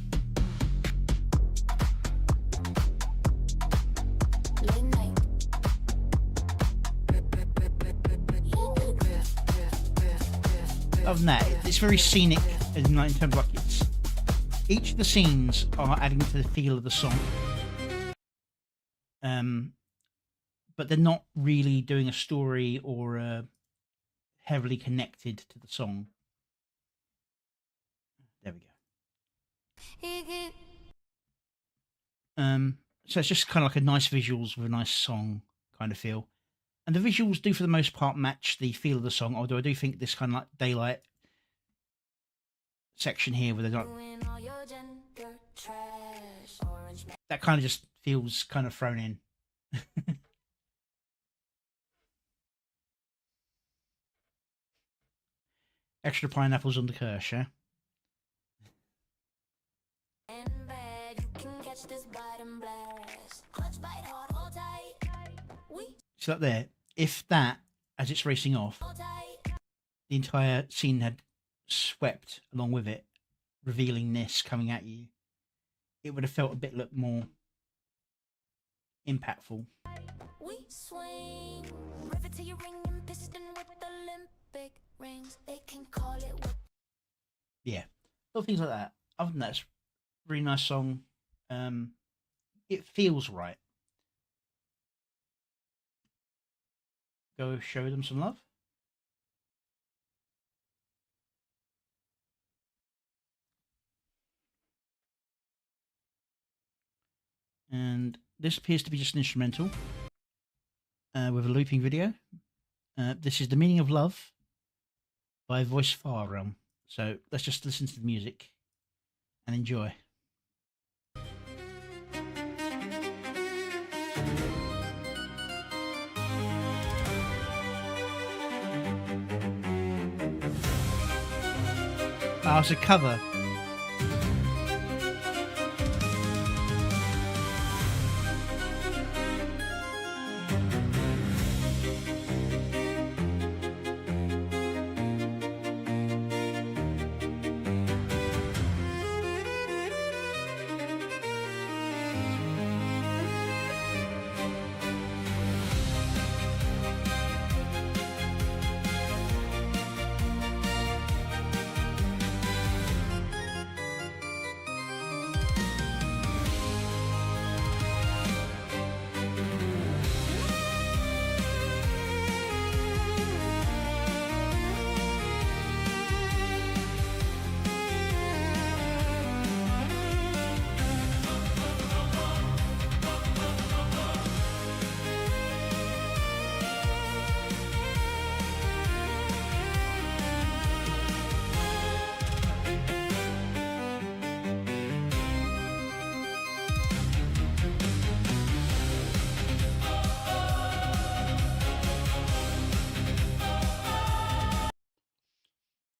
Other than that, it's very scenic in terms of like it's each of the scenes are adding to the feel of the song, but they're not really doing a story or heavily connected to the song. There we go. So it's just kind of like a nice visuals with a nice song kind of feel. And the visuals do, for the most part, match the feel of the song, although I do think this kind of like daylight section here, where they're like, that kind of just feels kind of thrown in. Extra pineapples on the Kirsch, yeah? So up there, if that, as it's racing off, the entire scene had swept along with it, revealing this coming at you, it would have felt a bit more impactful. We swing, rivet to your ring and piston with Olympic rings. They can call it what... Yeah, little things like that. Other than that, it's a really nice song. It feels right. Go show them some love. And this appears to be just an instrumental with a looping video. This is The Meaning of Love by Voice Far Realm. So let's just listen to the music and enjoy. Oh, it's a cover.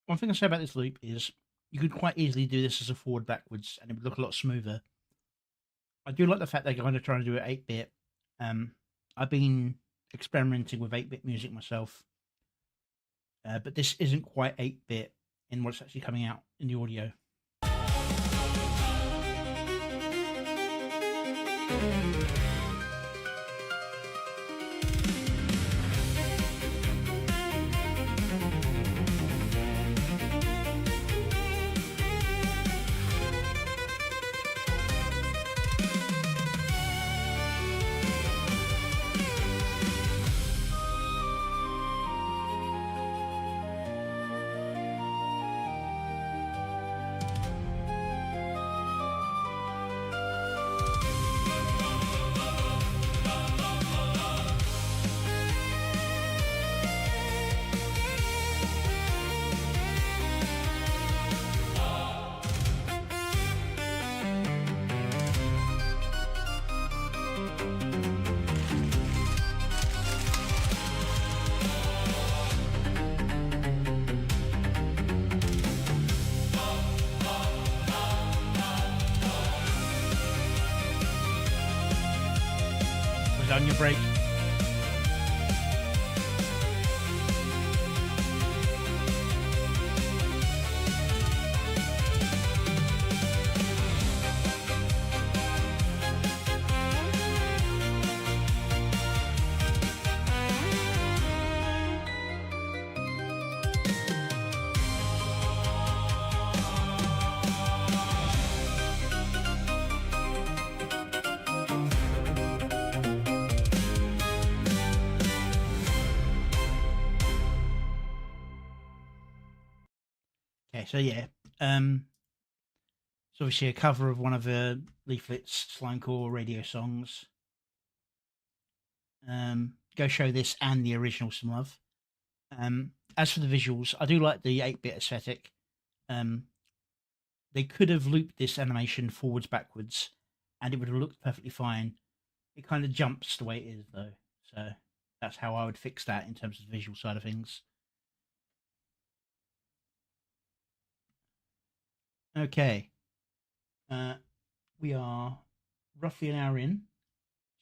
One thing I say about this loop is you could quite easily do this as a forward backwards and it would look a lot smoother. I do like the fact they're kind of trying to do it 8-bit. I've been experimenting with 8-bit music myself, but this isn't quite 8-bit in what's actually coming out in the audio. Was on your break. Okay, so yeah, it's obviously a cover of one of the Leaflet's Slimecore radio songs. Go show this and the original some love. As for the visuals, I do like the 8-bit aesthetic. They could have looped this animation forwards, backwards, and it would have looked perfectly fine. It kind of jumps the way it is, though. So that's how I would fix that in terms of the visual side of things. Okay. We are roughly an hour in.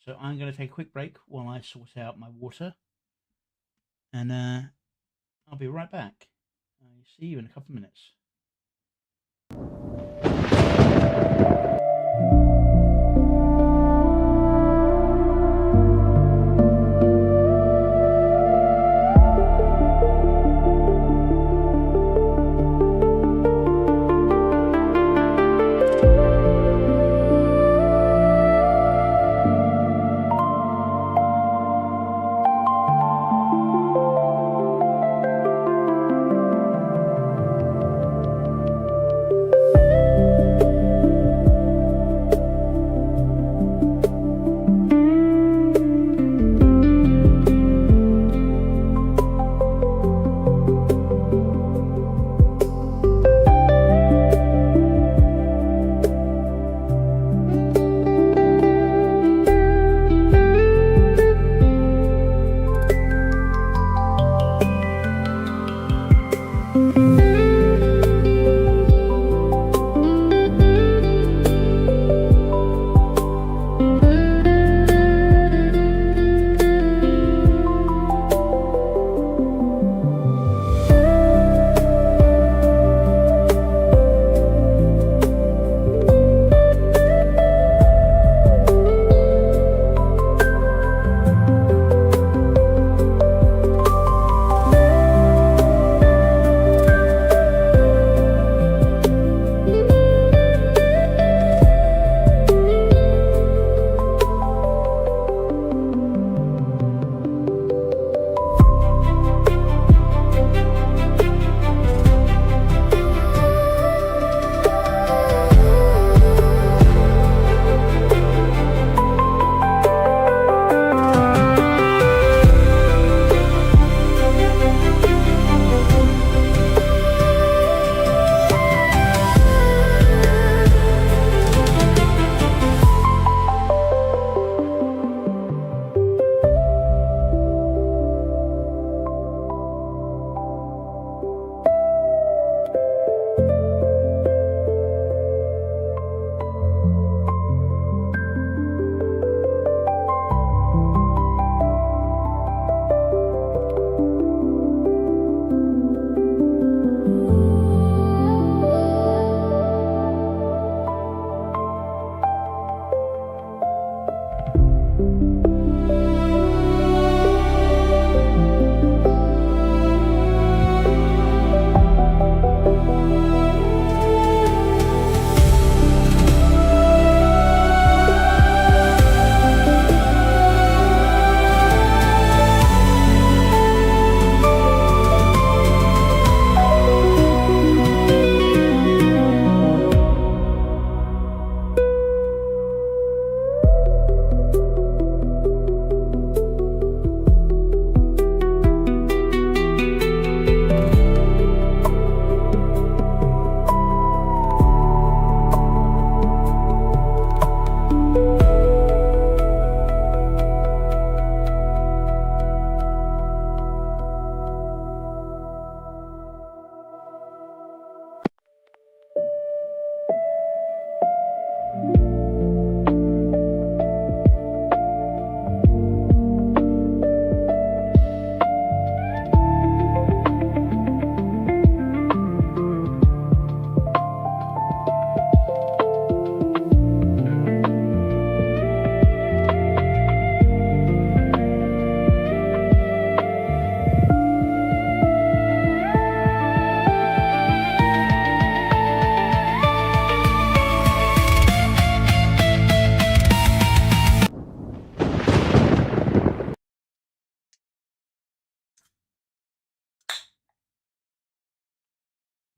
So I'm going to take a quick break while I sort out my water. And I'll be right back. I'll see you in a couple of minutes.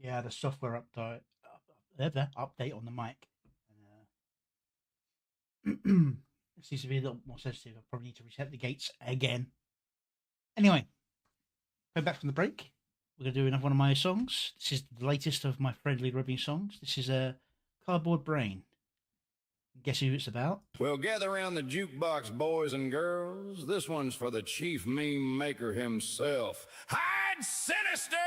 Yeah, the software update on the mic. It seems to be a little more sensitive. I probably need to reset the gates again. Anyway, going back from the break, we're going to do another one of my songs. This is the latest of my friendly Reviw songs. This is a Cardboard Brain. Guess who it's about? Well, gather around the jukebox, boys and girls. This one's for the chief meme maker himself. Hide Sinister!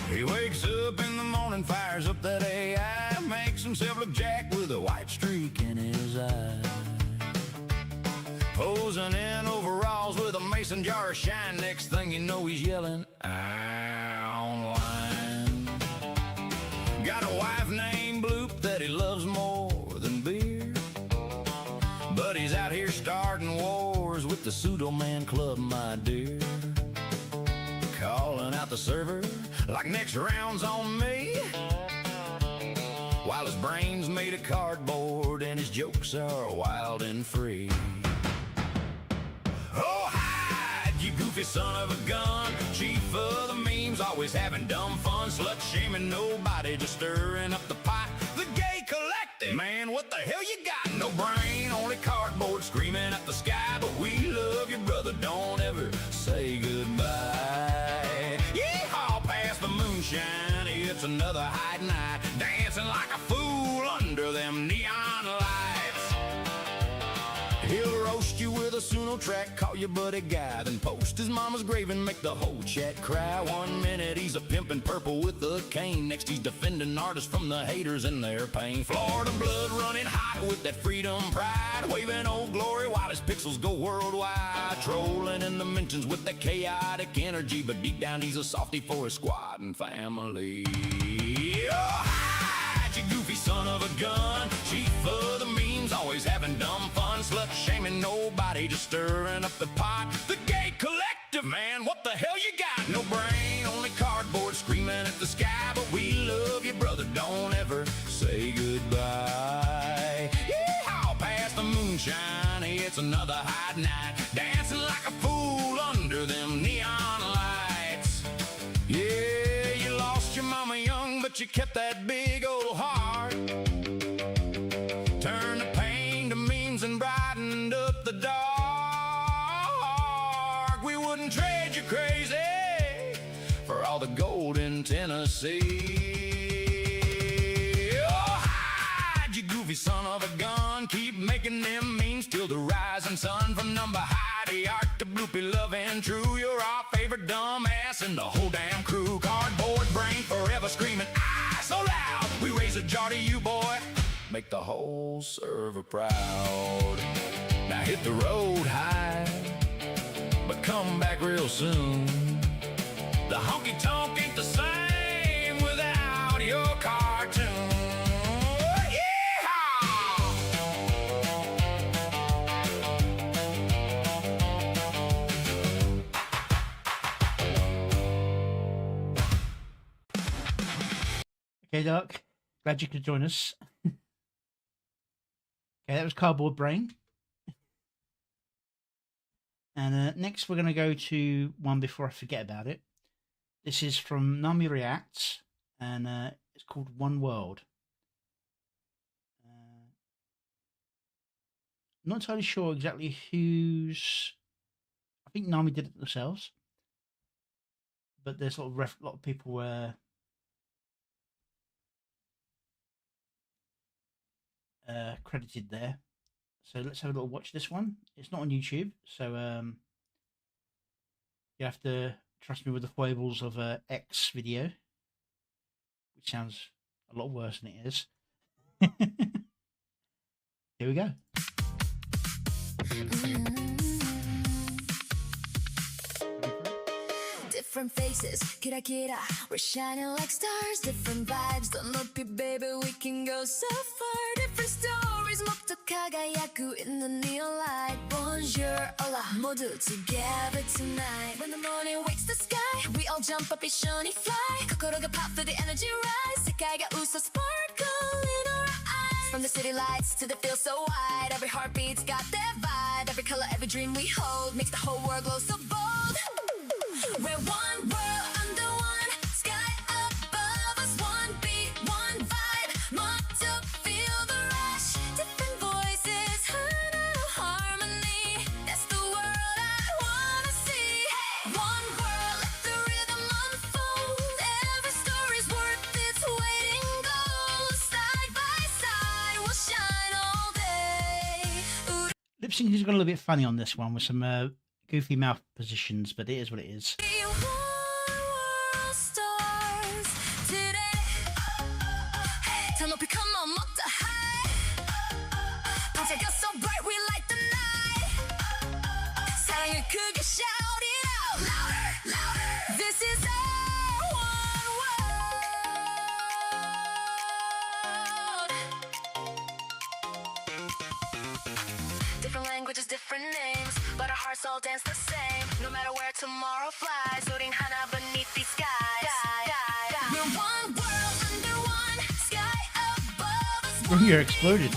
He wakes up in the morning, fires up that AI, makes himself look jacked with a white streak in his eye. Posing in overalls with a mason jar of shine. Next thing you know, he's yelling online. Got a wife named Bloop that he loves more than beer, but he's out here starting wars with the Pseudo-Man Club, my dear. Calling out the server like next round's on me, while his brain's made of cardboard and his jokes are wild and free. Oh, hide, you goofy son of a gun. Chief of the memes, always having dumb fun. Slut-shaming nobody, just stirring up the pot. The gay collective, man, what the hell you got? No brain, only cardboard, screaming at the sky. But we love you, brother, don't ever say goodbye. Yeehaw, past the moonshine, it's another hide night. Dancing like a fool under them neon lights. He'll roast you with a Suno track, call your buddy guy, then post his mama's grave and make the whole chat cry. 1 minute he's a pimpin' purple with a cane, next he's defending artists from the haters and their pain. Florida blood running hot with that freedom pride, waving old glory while his pixels go worldwide. Trolling in the mentions with that chaotic energy, but deep down he's a softie for his squad and family. Oh, hide, you goofy son of a gun. Chief of the memes, always having dumb fun. Slut-shaming nobody, just stirring up the pot. The gay collective, man, what the hell you got? No brain, only cardboard, screaming at the sky. But we love you, brother, don't ever say goodbye. Yeehaw, past the moonshine, it's another hot night. Dancing like a fool under them neon lights. Yeah, you lost your mama young, but you kept that big old heart. Turned the pain to memes and brightened up the dark. We wouldn't trade you crazy for all the gold in Tennessee. Oh, hide, you goofy son of a gun. Keep making them memes till the rising sun. From number high art to bloopy, love and true. You're our favorite dumbass in the whole damn crew. Cardboard brain forever screaming, ah, so loud. We raise a jar to you, boy, make the whole server proud. Now hit the road high, but come back real soon. The honky-tonk ain't the same without your cartoon. Okay, Doc. Glad you could join us. Okay, that was Cardboard Brain. And next we're going to go to one before I forget about it. This is from Nami Reacts, and it's called One World. Not entirely sure exactly who's... I think Nami did it themselves. But there's a lot of people credited there. So let's have a little watch this one. It's not on YouTube, so you have to trust me with the foibles of X video, which sounds a lot worse than it is. Here we go. Different faces, kira kira, we're shining like stars. Different vibes, don't look it, baby, we can go so far. Different stories. stories 모두 가가야구 in the neon light. Bonjour, hola, 모두 together tonight. When the morning wakes the sky, we all jump up, it's shiny fly. kokoro가 pop, feel the energy rise. 세계가 웃어 sparkle in our eyes. From the city lights to the field so wide, every heartbeat's got that vibe. Every color, every dream we hold makes the whole world glow so bold. We're one world under one sky above us. One beat, one vibe, want to feel the rush. Different voices, harmony. That's the world I wanna see. One world, let the rhythm unfold. Every story's worth its weight in gold. Side by side, we'll shine all day. Lip syncing has got a little bit funny on this one with some goofy mouth positions, but it is what it is. Different languages, different names, but our hearts all dance the same. No matter where tomorrow flies, 우린 하나 beneath these skies. We're one world under one sky above us. You're exploded.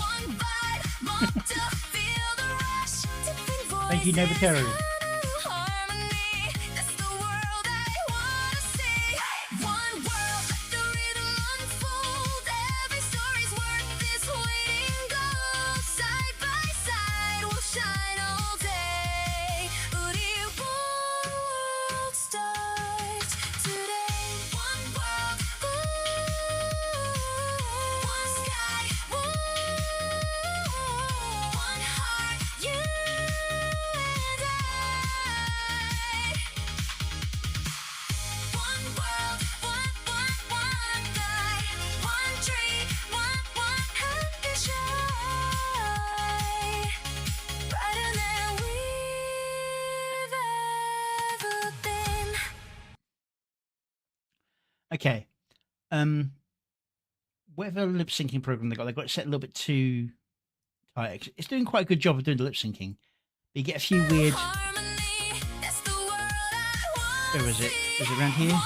Thank you, Novatero. Okay. Whatever lip syncing program they got it set a little bit too tight. It's doing quite a good job of doing the lip syncing. But you get a few weird. Where is it? Is it around here?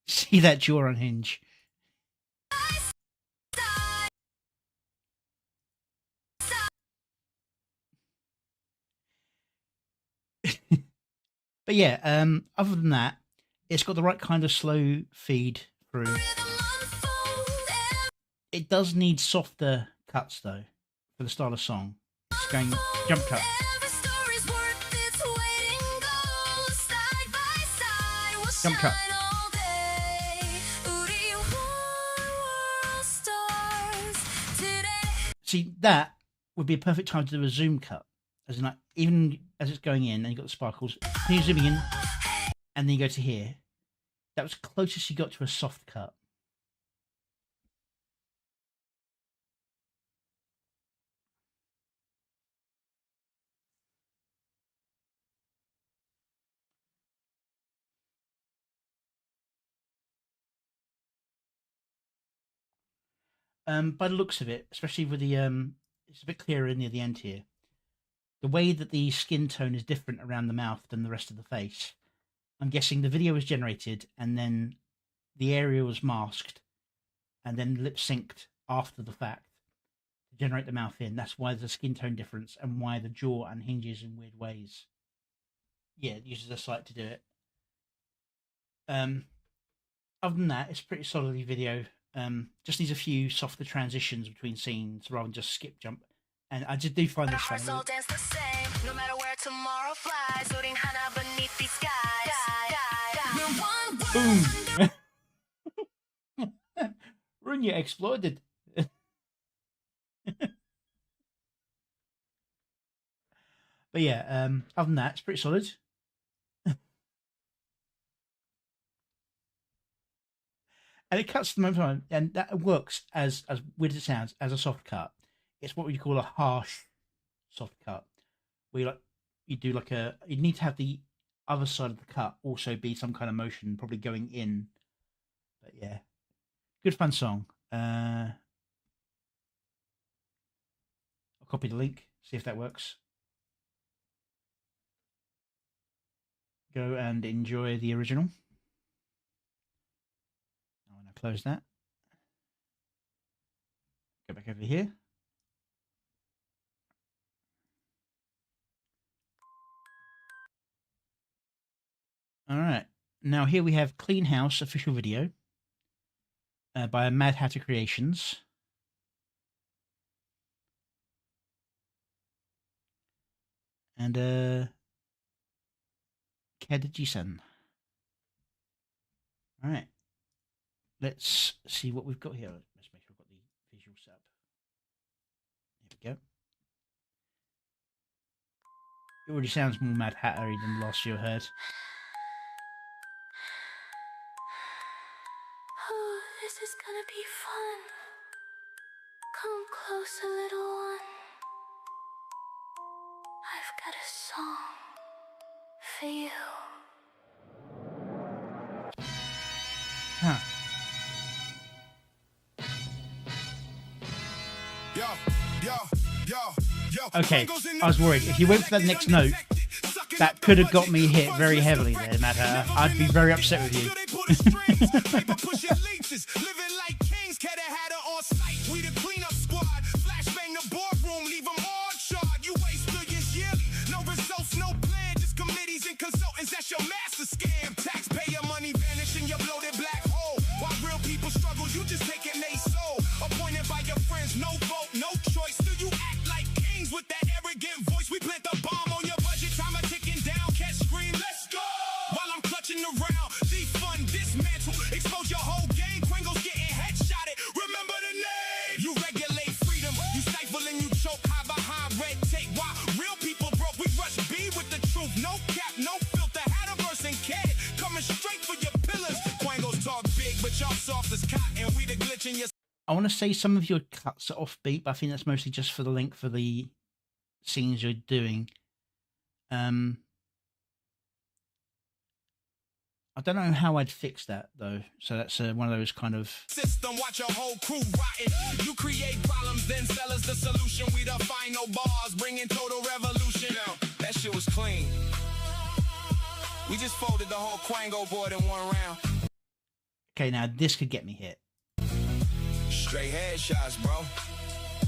See that jaw unhinge. But yeah, other than that, it's got the right kind of slow feed through. It does need softer cuts though for the style of song. It's going jump cut. Jump cut. See, that would be a perfect time to do a zoom cut. As in, like, even as it's going in and you've got the sparkles, you're zooming in and then you go to here. That was closest you got to a soft cut. By the looks of it, especially with the it's a bit clearer near the end here. The way that the skin tone is different around the mouth than the rest of the face. I'm guessing the video was generated and then the area was masked and then lip synced after the fact to generate the mouth in. That's why there's a skin tone difference and why the jaw unhinges in weird ways. Yeah, it uses a site to do it. Other than that, it's a pretty solid video. Just needs a few softer transitions between scenes rather than just skip jump. And I just do find this funny. No matter where tomorrow flies, beneath these skies. Boom! Runya exploded. But yeah, other than that, it's pretty solid. And it cuts the moment, and that works as weird as it sounds, as a soft cut. It's what we call a harsh soft cut. Where you do you need to have the other side of the cut also be some kind of motion, probably going in. But yeah, good fun song. I'll copy the link, see if that works. Go and enjoy the original. I'm going to close that. Go back over here. All right. Now here we have Clean House official video by Mad Hatter Creations. And Ked-Ji-san. All right. Let's see what we've got here. Let's make sure I've got the visual set up. There we go. It already sounds more Mad Hattery than the last few I heard. Oh, this is gonna be fun. Come closer, little one. I've got a song for you. Huh. Okay, I was worried. If you went for that next note, that could have got me hit very heavily there, Mad Hatter. I'd be very upset with you. That's your master scam. Taxpayer money vanishing your bloated black hole. While real people struggle, you just taking their soul. Appointed by your friends, no vote, no choice. Still you act like kings with that arrogant voice. We plant the bomb on your budget, timer ticking down. Catch screen, let's go. While I'm clutching around, defund, dismantle, expose your whole game. Quango's getting headshotted. Remember the name. You regulate freedom, you stifle and you choke. High behind red tape. While real people broke, we rush B with the truth. No cap, no straight for your pillars. Quangos talk big, but y'all soft as cotton. We the glitch in your. I want to say some of your cuts are offbeat, but I think that's mostly just for the link for the scenes you're doing. I don't know how I'd fix that though. So that's one of those kind of system. Watch your whole crew rotting. You create problems, then sell us the solution. We the final bars, bringing total revolution. That shit was clean. We just folded the whole Quango board in one round. Okay, now this could get me hit. Straight headshots, bro.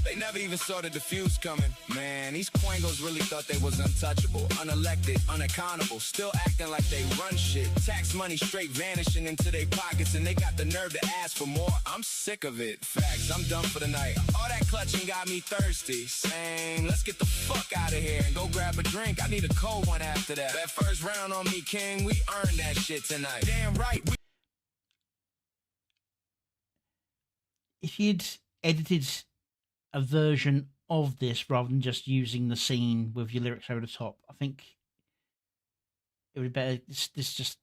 They never even saw the diffuse coming. Man, these Quangos really thought they was untouchable, unelected, unaccountable, still acting like they run shit. Tax money straight vanishing into their pockets, and they got the nerve to ask for more. I'm sick of it. Facts, I'm done for the night. All that clutching got me thirsty. Same, let's get the fuck out of here and go grab a drink. I need a cold one after that. That first round on me, King, we earned that shit tonight. Damn right. If you'd edited a version of this rather than just using the scene with your lyrics over the top, I think it would be better. This just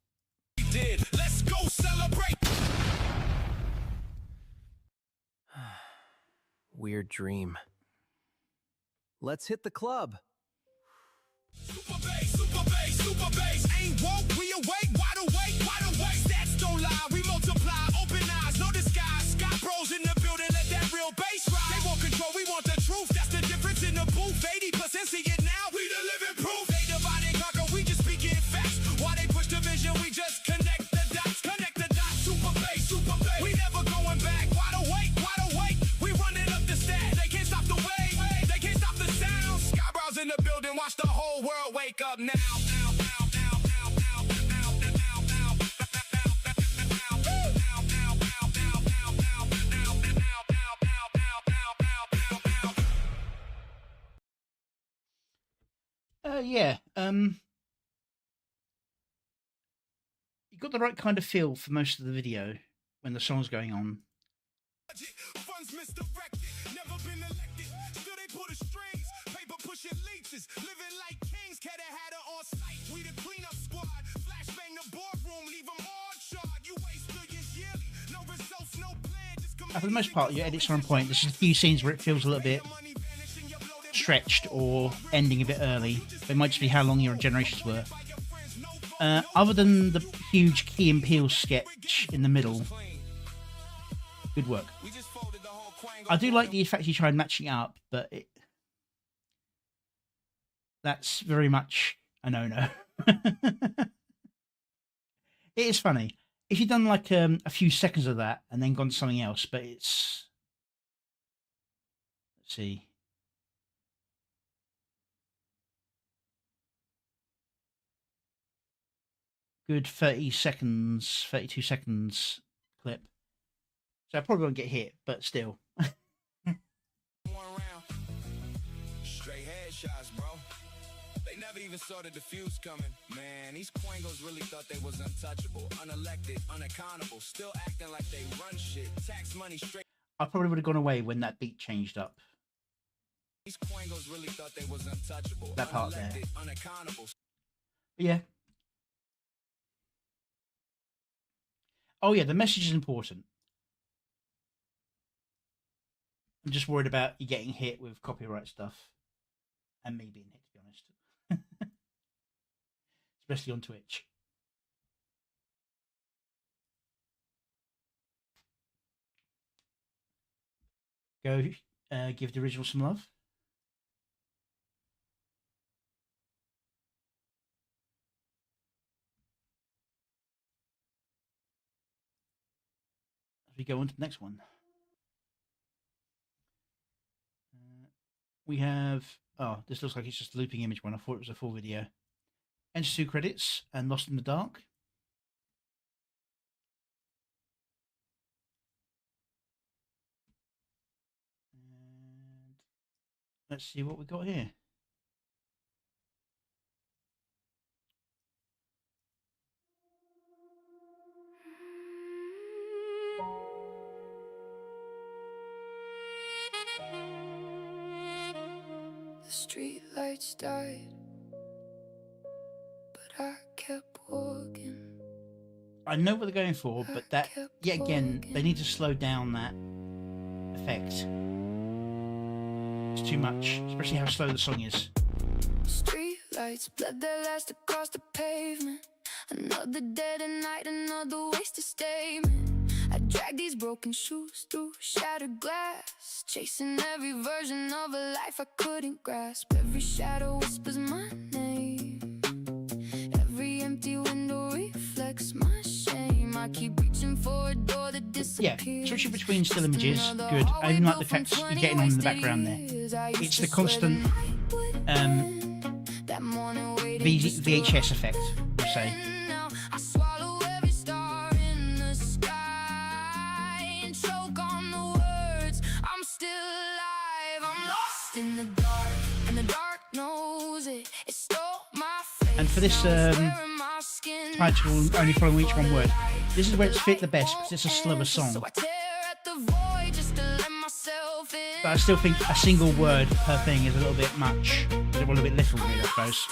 did. Let's go celebrate. Weird dream. Let's hit the club. Super bass, super bass, super bass. Ain't woke, we awake, wide awake, wide awake. Stats don't lie, we multiply, open eyes, no disguise. Sky bros in the building, let that real bass ride. They want control, we want the truth. That's the difference in the booth. 80% see it now, we the living proof. They divide and conquer, we just speaking facts. While they push division, we just connect the dots, connect the dots. Super bass, we never going back. Wide awake, we running up the stats. They can't stop the wave, they can't stop the sound. Sky bros in the building, watch the whole world wake up now. Yeah. You got the right kind of feel for most of the video when the song's going on. Funds misdirected, never been elected. Still they pull the strings, paper pushing leeches, living like kings. Cat had her on site. We the cleanup squad. Flashbang the boardroom, leave them all charred. You waste billions yearly, no results, no plan. For the most part, your edits are on point. There's just a few scenes where it feels a little bit stretched or ending a bit early. It might just be how long your generations were. Other than the huge Key and Peele sketch in the middle, good work. I do like the fact he tried matching it up, but that's very much a no-no. It is funny. If you'd done like a few seconds of that and then gone to something else, but it's... Let's see. Good 30 seconds, 32 seconds clip. So I probably won't get hit, but still. Straight headshots, bro. They never even saw the diffuse coming. Man, these Quangos really thought they was untouchable, unelected, unaccountable, still acting like they run shit. Tax money straight. I probably would have gone away when that beat changed up. These Quangos really thought they was untouchable. That part there. Unaccountable. But yeah. Oh yeah, the message is important. I'm just worried about you getting hit with copyright stuff. And me being hit, to be honest. Especially on Twitch. Go give the original some love. As we go on to the next one. We have... Oh, this looks like it's just a looping image one. I thought it was a full video. Enter 2 credits and Lost in the Dark. And let's see what we got here. The street lights died, but I kept walking. I know what they're going for, but that, yet again, they need to slow down that effect. It's too much, especially how slow the song is. Street lights bled their last across the pavement. Another dead at night, another wasted statement. I drag these broken shoes through shattered glass, chasing every version of a life I couldn't grasp. Every shadow whispers my name, every empty window reflects my shame. I keep reaching for a door that disappears. Yeah, switching between still images, good. I even like the fact you're getting on in the background there. It's the constant VHS effect, I'll say. In the dark, and the dark knows it. It stole my face. And for this title, only following each one word, this is where it's fit the best because it's a slower song. But I still think a single word per thing is a little bit much. A little bit little, really, I suppose.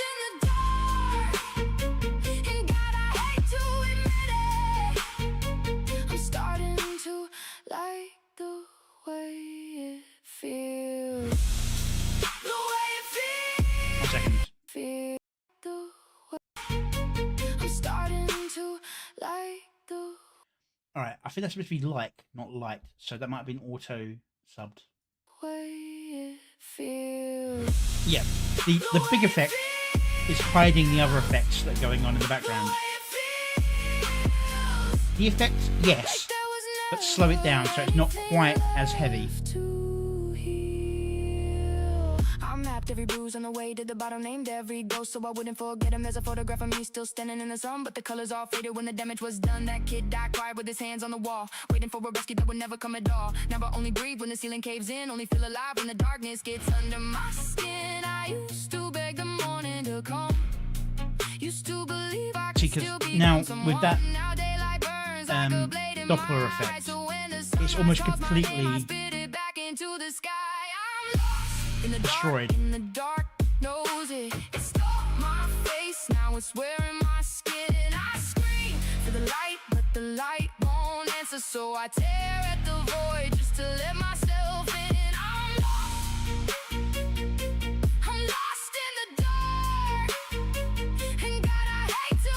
I'm starting to like the way it feels. 1 second. Alright, I think that's supposed to be like, not liked, so that might have been auto-subbed. Yeah, the big effect is hiding the other effects that are going on in the background. The effect, yes, but slow it down so it's not quite as heavy. Mapped every bruise on the way to the bottom, named every ghost so I wouldn't forget him. There's a photograph of me still standing in the sun, but the colors all faded when the damage was done. That kid died, cried with his hands on the wall, waiting for a rescue that would never come at all. Now I only breathe when the ceiling caves in, only feel alive when the darkness gets under my skin. I used to beg the morning to come, used to believe I could still be now someone. with that Now daylight burns like a blade in Doppler my effect, eye. So when the it's sun almost draws my name, I completely spit it back into the sky. I'm lost in the destroyed. dark, in the dark knows it. It stole my face, now it's wearing my skin. I scream for the light, but the light won't answer. So I tear at the void just to let myself in. I'm lost in the dark, and God, I hate to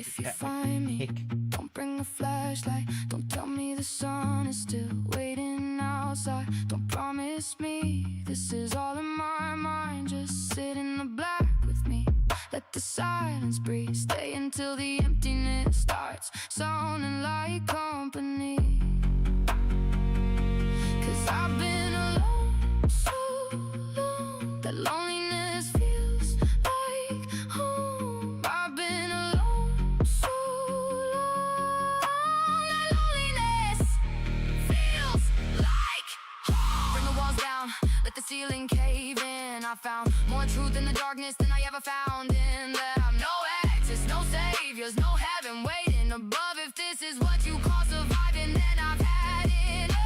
if you That, find me. hick. Don't bring a flashlight. Don't tell me the sun is still waiting outside. Don't promise me this is all in my mind. Just sit in the black with me. Let the silence breathe. Stay until the emptiness starts sounding like company. 'Cause I've been alone so long that loneliness feels like home. I've been alone so long that loneliness feels like home. Bring the walls down, let the ceiling cave in. I found more truth in the darkness than I ever found in them. No exits, no saviors, no heaven waiting above. If this is what you call surviving, then I've had enough.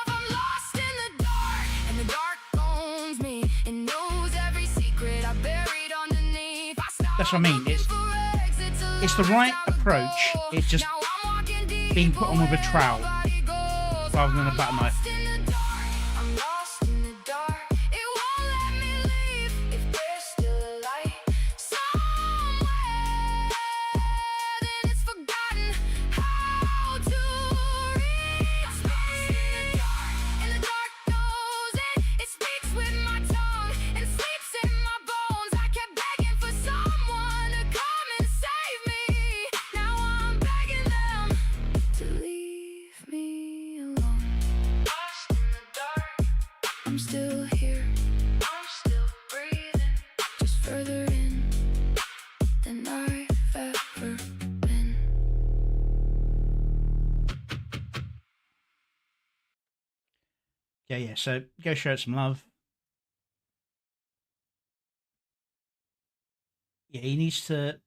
I'm lost in the dark, and the dark owns me. It knows every secret I buried underneath. That's what I mean. It's the right approach. It's just being put on with a trowel rather than a butter knife. I'm lost in the dark. It won't let me leave if there's still a light somewhere. Then it's forgotten how to reach me. And the dark knows it. It speaks with my tongue and sleeps in my bones. I kept begging for someone to come and save me. Now I'm begging them to leave me alone. Lost in the dark, I'm still here. I'm still breathing, just further in than I've ever been. Yeah. So go show it some love. Yeah, he needs to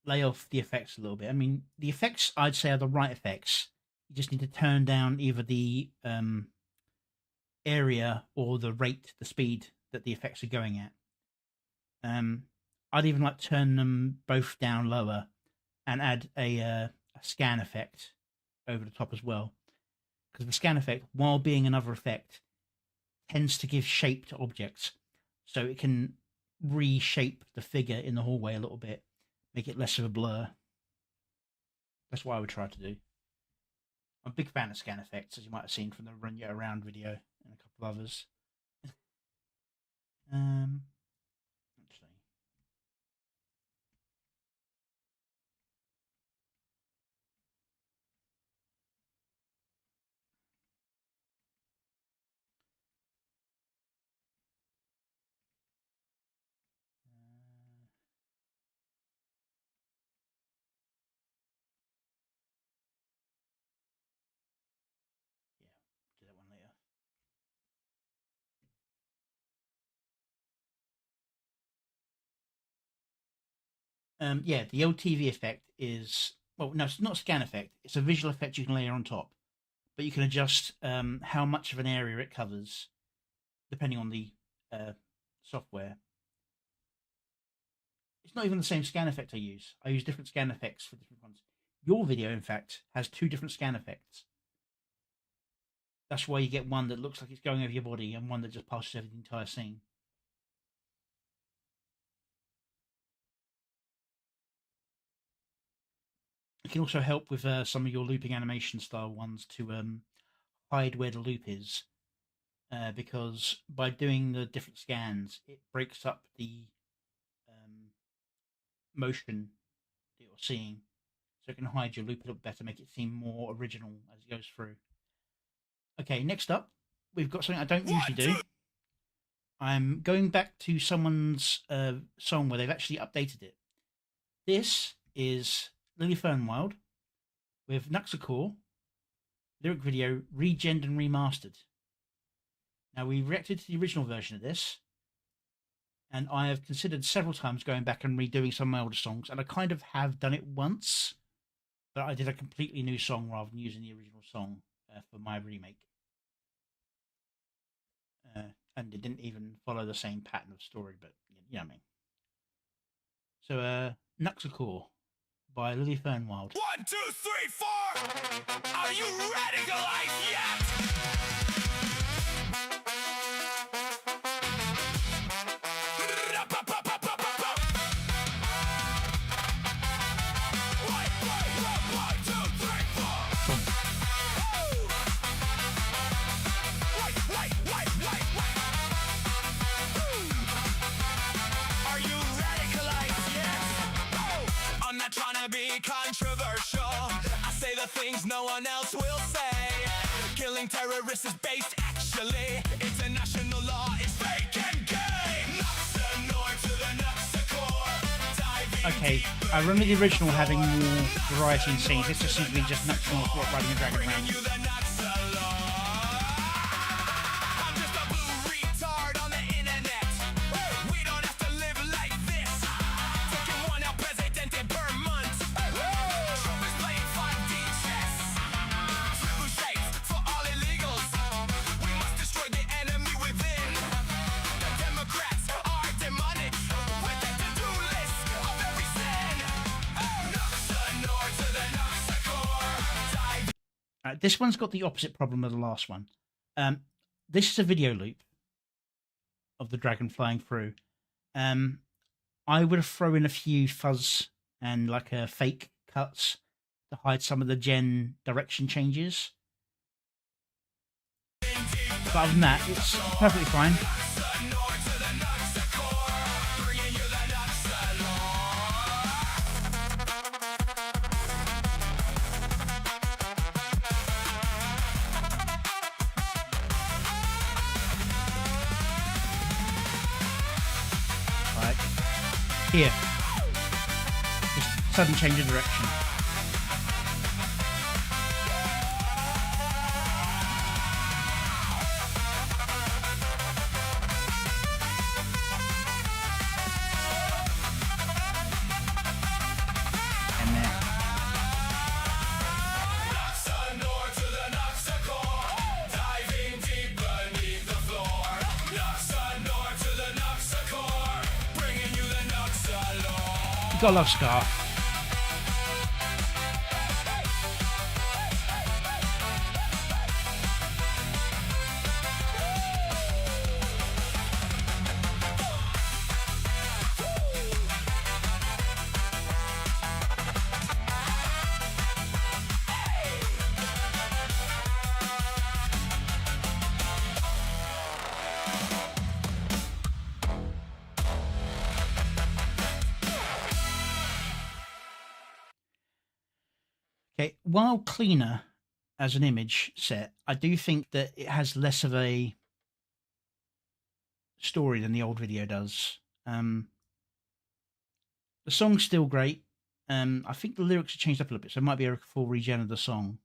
lay off the effects a little bit. I mean, the effects I'd say are the right effects. You just need to turn down either the area or the rate, the speed that the effects are going at. I'd even like to turn them both down lower and add a scan effect over the top as well. Because the scan effect, while being another effect, tends to give shape to objects. So it can reshape the figure in the hallway a little bit, make it less of a blur. That's what I would try to do. I'm a big fan of scan effects, as you might have seen from the Run You Around video and a couple of others. Let's see. Yeah, do that one later. Yeah, the LTV effect is, well, no, it's not a scan effect. It's a visual effect you can layer on top, but you can adjust how much of an area it covers depending on the software. It's not even the same scan effect I use. I use different scan effects for different ones. Your video, in fact, has 2 different scan effects. That's why you get one that looks like it's going over your body and one that just passes over the entire scene. It can also help with some of your looping animation style ones to hide where the loop is, because by doing the different scans, it breaks up the motion that you're seeing, so it can hide your loop a little better, make it seem more original as it goes through. Okay, next up, we've got something I don't usually do. I'm going back to someone's song where they've actually updated it. This is Lily Fernwild with Nuxacore lyric video regened and remastered. Now, we reacted to the original version of this, and I have considered several times going back and redoing some of my older songs, and I kind of have done it once, but I did a completely new song rather than using the original song for my remake. And it didn't even follow the same pattern of story, but you know what I mean. So, Nuxacore by Lily Fernwild. 1, 2, 3, 4. Are you ready to life yet? wanna be controversial. I say the things no one else will say. Killing terrorists is based, actually. International law is fake and gay. Okay, I remember the original having more variety in scenes. This just seems to be just Nux North riding a dragon around. This one's got the opposite problem of the last one. This is a video loop of the dragon flying through. I would have thrown in a few fuzz and like fake cuts to hide some of the gen direction changes. But other than that, it's perfectly fine. Here, just sudden change of direction. And there. You gotta love Scar. Okay, while cleaner as an image set, I do think that it has less of a story than the old video does. The song's still great. I think the lyrics have changed up a little bit, so it might be a full regen of the song.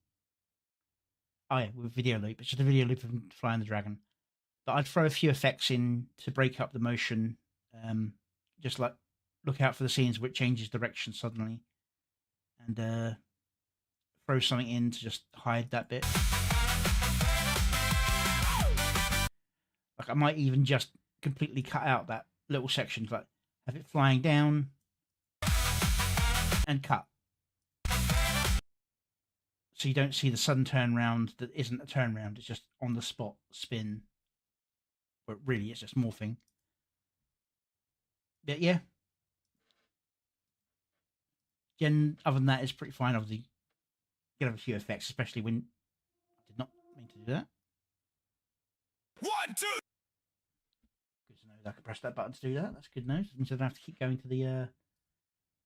Oh yeah, with video loop. It's just a video loop of flying the dragon. But I'd throw a few effects in to break up the motion. Just like look out for the scenes where it changes direction suddenly. And throw something in to just hide that bit. Like I might even just completely cut out that little section, like have it flying down and cut. So you don't see the sudden turnaround that isn't a turnaround, it's just on the spot spin. But really it's just morphing. But yeah. Again, other than that, it's pretty fine. Obviously, you have a few effects, especially when I did not mean to do that. 1, 2. Good to know that I can press that button to do that. That's good news. It means I don't have to keep going to the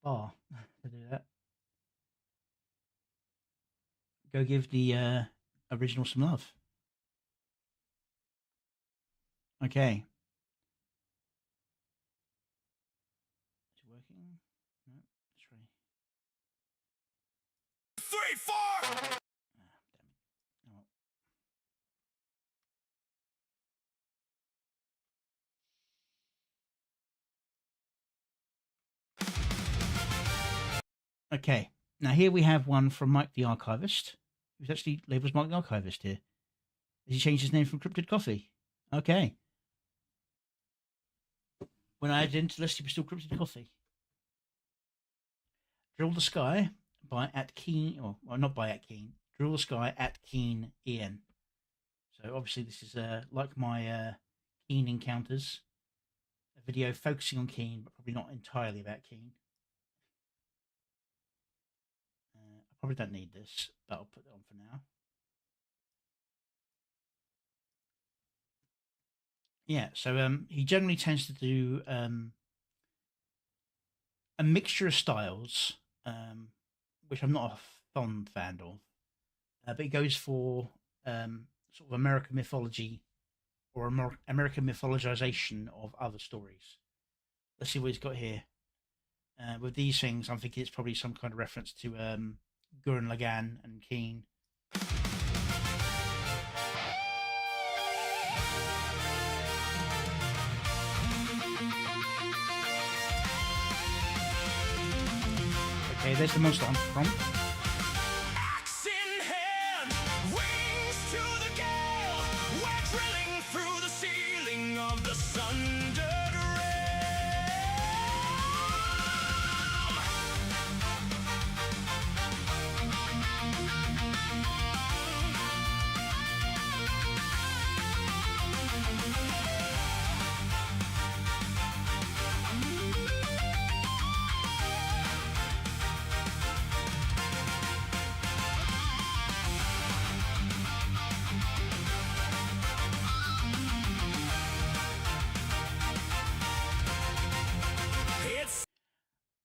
bar to do that. Go give the original some love. Okay. Is it working? No, it's ready. 3, 4. Damn it. Oh, well. Okay, now here we have one from Mike the Archivist, who's actually labelled as Mike the Archivist here. Has he changed his name from Cryptid Coffee? Okay. When I added into the list, he was still Cryptid Coffee. Drill the Sky by @Keen, well, not by @Keen. Drill the Sky @Keen EN. So obviously this is like my Keen encounters, a video focusing on Keen, but probably not entirely about Keen. I probably don't need this, but I'll put it on for now. Yeah, so he generally tends to do a mixture of styles, which I'm not a fond fan of. But he goes for sort of American mythology or American mythologization of other stories. Let's see what he's got here. With these things, I'm thinking it's probably some kind of reference to Gurren Lagann and Keen. Okay, there's the monster I'm from. Axe in hand, wings to the gale. We're drilling through the ceiling of the sundered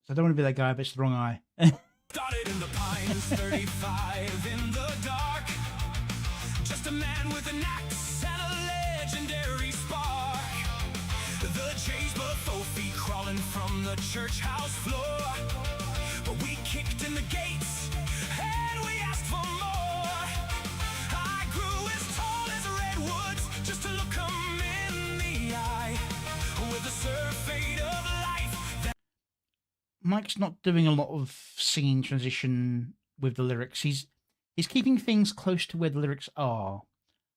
So I don't want to be that guy, but it's the wrong eye. Started in the pines, 35 in the dark. Just a man with an axe and a legendary spark. The J's but 4 feet crawling from the church house floor. But we kicked in the gates and we asked for more. I grew as tall as redwoods just to look 'em in the eye. With the surfeit of life. Mike's not doing a lot of singing transition with the lyrics. He's keeping things close to where the lyrics are,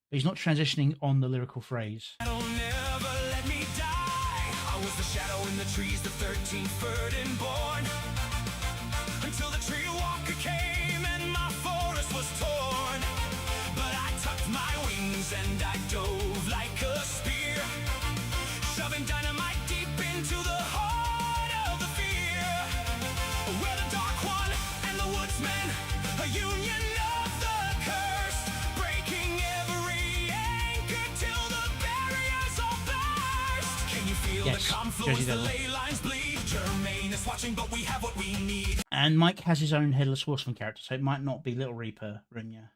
but he's not transitioning on the lyrical phrase. Never let me die. I was the shadow in the trees, the 13th bird and born. Until the tree walker came and my forest was torn. But I tucked my wings and I dove like a spear, shoving dynamite deep into the heart of the fear. We're the dark one and the woodsman, a union of the cursed, breaking every anchor till the barriers all burst. Can you feel Yes, the confluence, Jersey the Devil. ley lines bleed? Jermaine is watching, but we have what we need. And Mike has his own Headless Horseman character, so it might not be Little Reaper Rinya.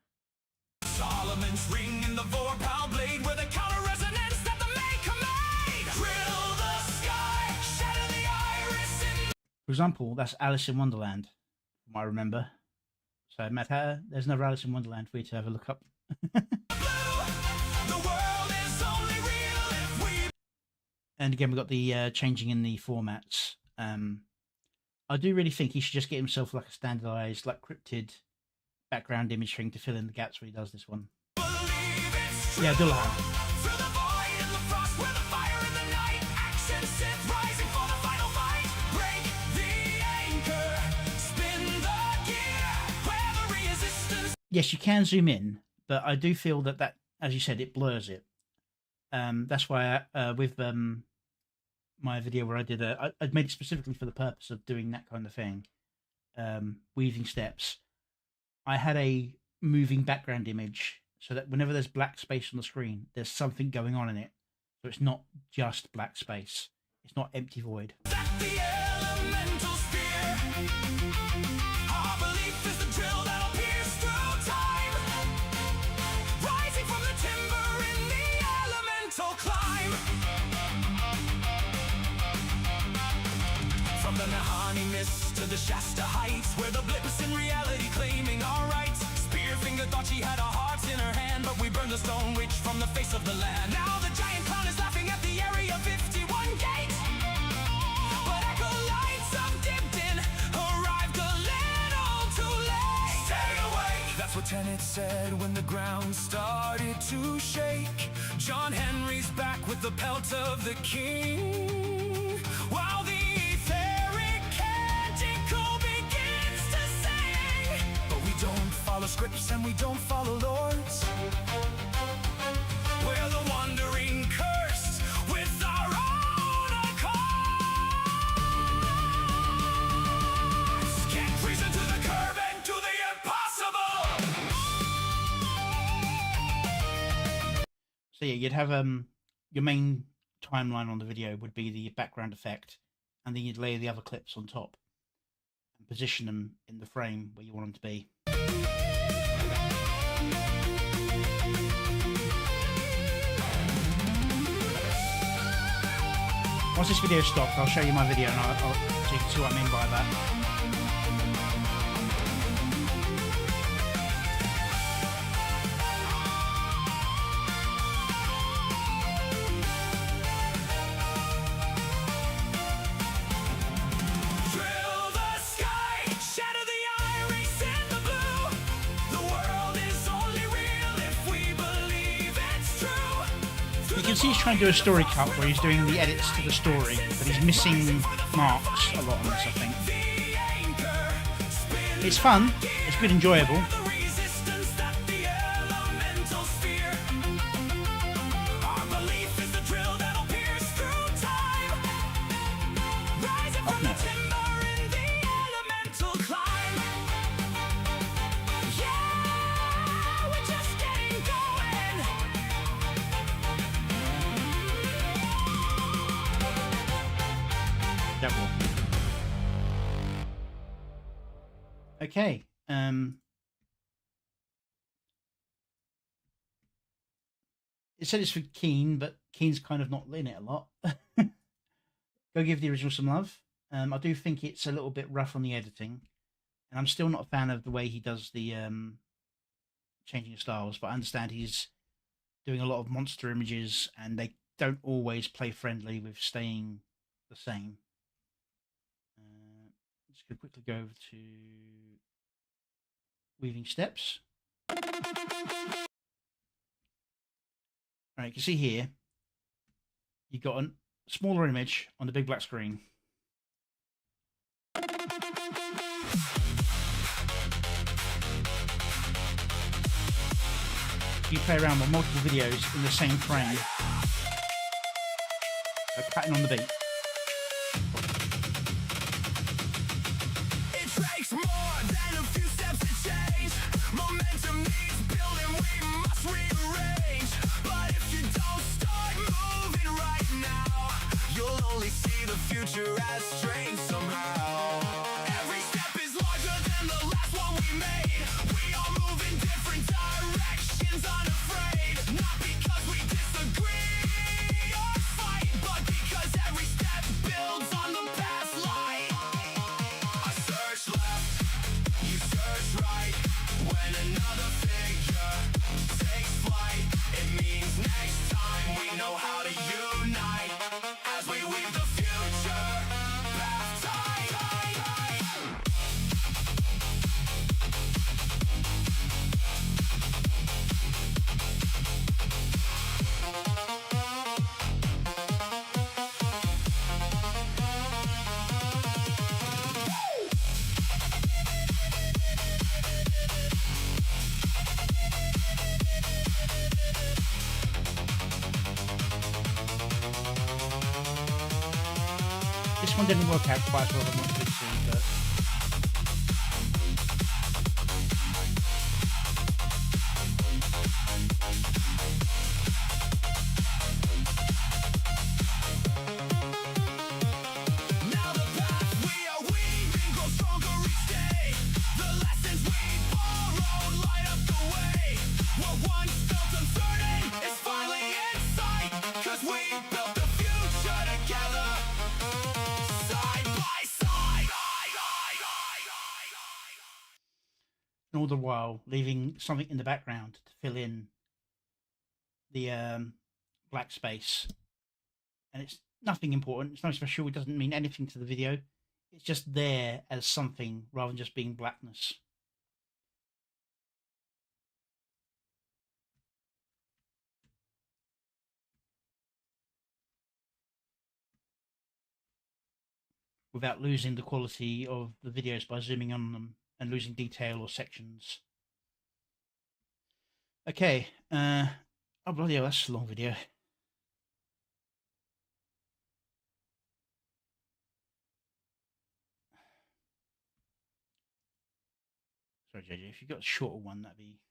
Solomon's ring in the Vorpal blade, where the counter resonance that the maker made. Drill the sky, shatter the iris in For example, that's Alice in Wonderland, from what I remember. So, Matt Hatter, there's another Alice in Wonderland for you to have a look up. blue. The world is only real if we. And again, we've got the changing in the formats. I do really think he should just get himself like a standardized, like cryptid background image thing to fill in the gaps when he does this one. Believe it's true. Yeah, Dullahan. Through the void and the frost, where the fire in the night. Action Sith rising for the final fight. Break the anchor, spin the gear. Where the resistance. Yes, you can zoom in, but I do feel that, as you said, it blurs it. That's why with my video where I did I'd made it specifically for the purpose of doing that kind of thing, weaving steps. I had a moving background image so that whenever there's black space on the screen, there's something going on in it. So it's not just black space. It's not empty void. That the elemental spear. Our belief is the drill that'll pierce through time. Rising from the timber in the elemental climb. From the Nahani mist to the Shasta heights, where the blip is in reality claiming our rights. Spearfinger thought she had our hearts in her hand, but we burned the stone witch from the face of the land. Now the giant clown is laughing at the Area 51 gate. But acolytes of Dibden arrived a little too late. Stay awake! That's what Tenet said when the ground started to shake. John Henry's back with the pelt of the king, while the etheric canticle begins to sing. But we don't follow scripts and we don't follow lords. We're the wandering cursed with our own accords. Can't reason to the curb and do the impossible. So yeah, you'd have your main timeline on the video would be the background effect, and then you'd layer the other clips on top. and position them in the frame where you want them to be. Once this video stops, I'll show you my video and so you can see what I mean by that. You can see he's trying to do a story cut where he's doing the edits to the story, but he's missing marks a lot on this, I think. It's fun, it's good, enjoyable. Okay. It said it's for Keen, but Keen's kind of not in it a lot. Go give the original some love. I do think it's a little bit rough on the editing, and I'm still not a fan of the way he does the changing of styles, but I understand he's doing a lot of monster images, and they don't always play friendly with staying the same. Just going to quickly go over to weaving steps. Alright, you can see here, you've got a smaller image on the big black screen. You play around with multiple videos in the same frame, a pattern on the beat. It takes more than a few steps to change. Momentum needs building, we must rearrange. But if you don't start moving right now, you'll only see the future as strange somehow. Every step is larger than the last one we made. We all move in different directions, unafraid. Not because we disagree or fight, but because every step builds on the past light. I search left, you search right. When another figure takes flight, it means next time we know how to unite. As we weave the future path tight. This one didn't work out quite as well as I wanted it to, but Now the path we are weaving grows stronger each day. The lessons we borrowed light up the way. What once felt uncertain is finally in sight. 'Cause we built the future together, side by side. and all the while leaving something in the background to fill in the black space. And it's nothing important, it's nothing special, it doesn't mean anything to the video. It's just there as something rather than just being blackness. Without losing the quality of the videos by zooming on them and losing detail or sections. Okay, oh bloody hell, that's a long video. Sorry, JJ, if you've got a shorter one, that'd be...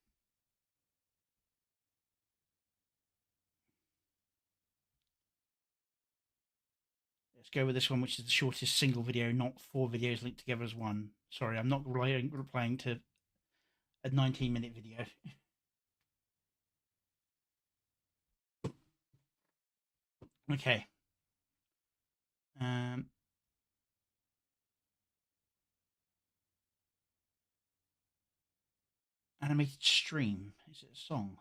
Let's go with this one, which is the shortest single video, not 4 videos linked together as one. Sorry, I'm not replying to a 19-minute video. Okay. Animated stream. Is it a song?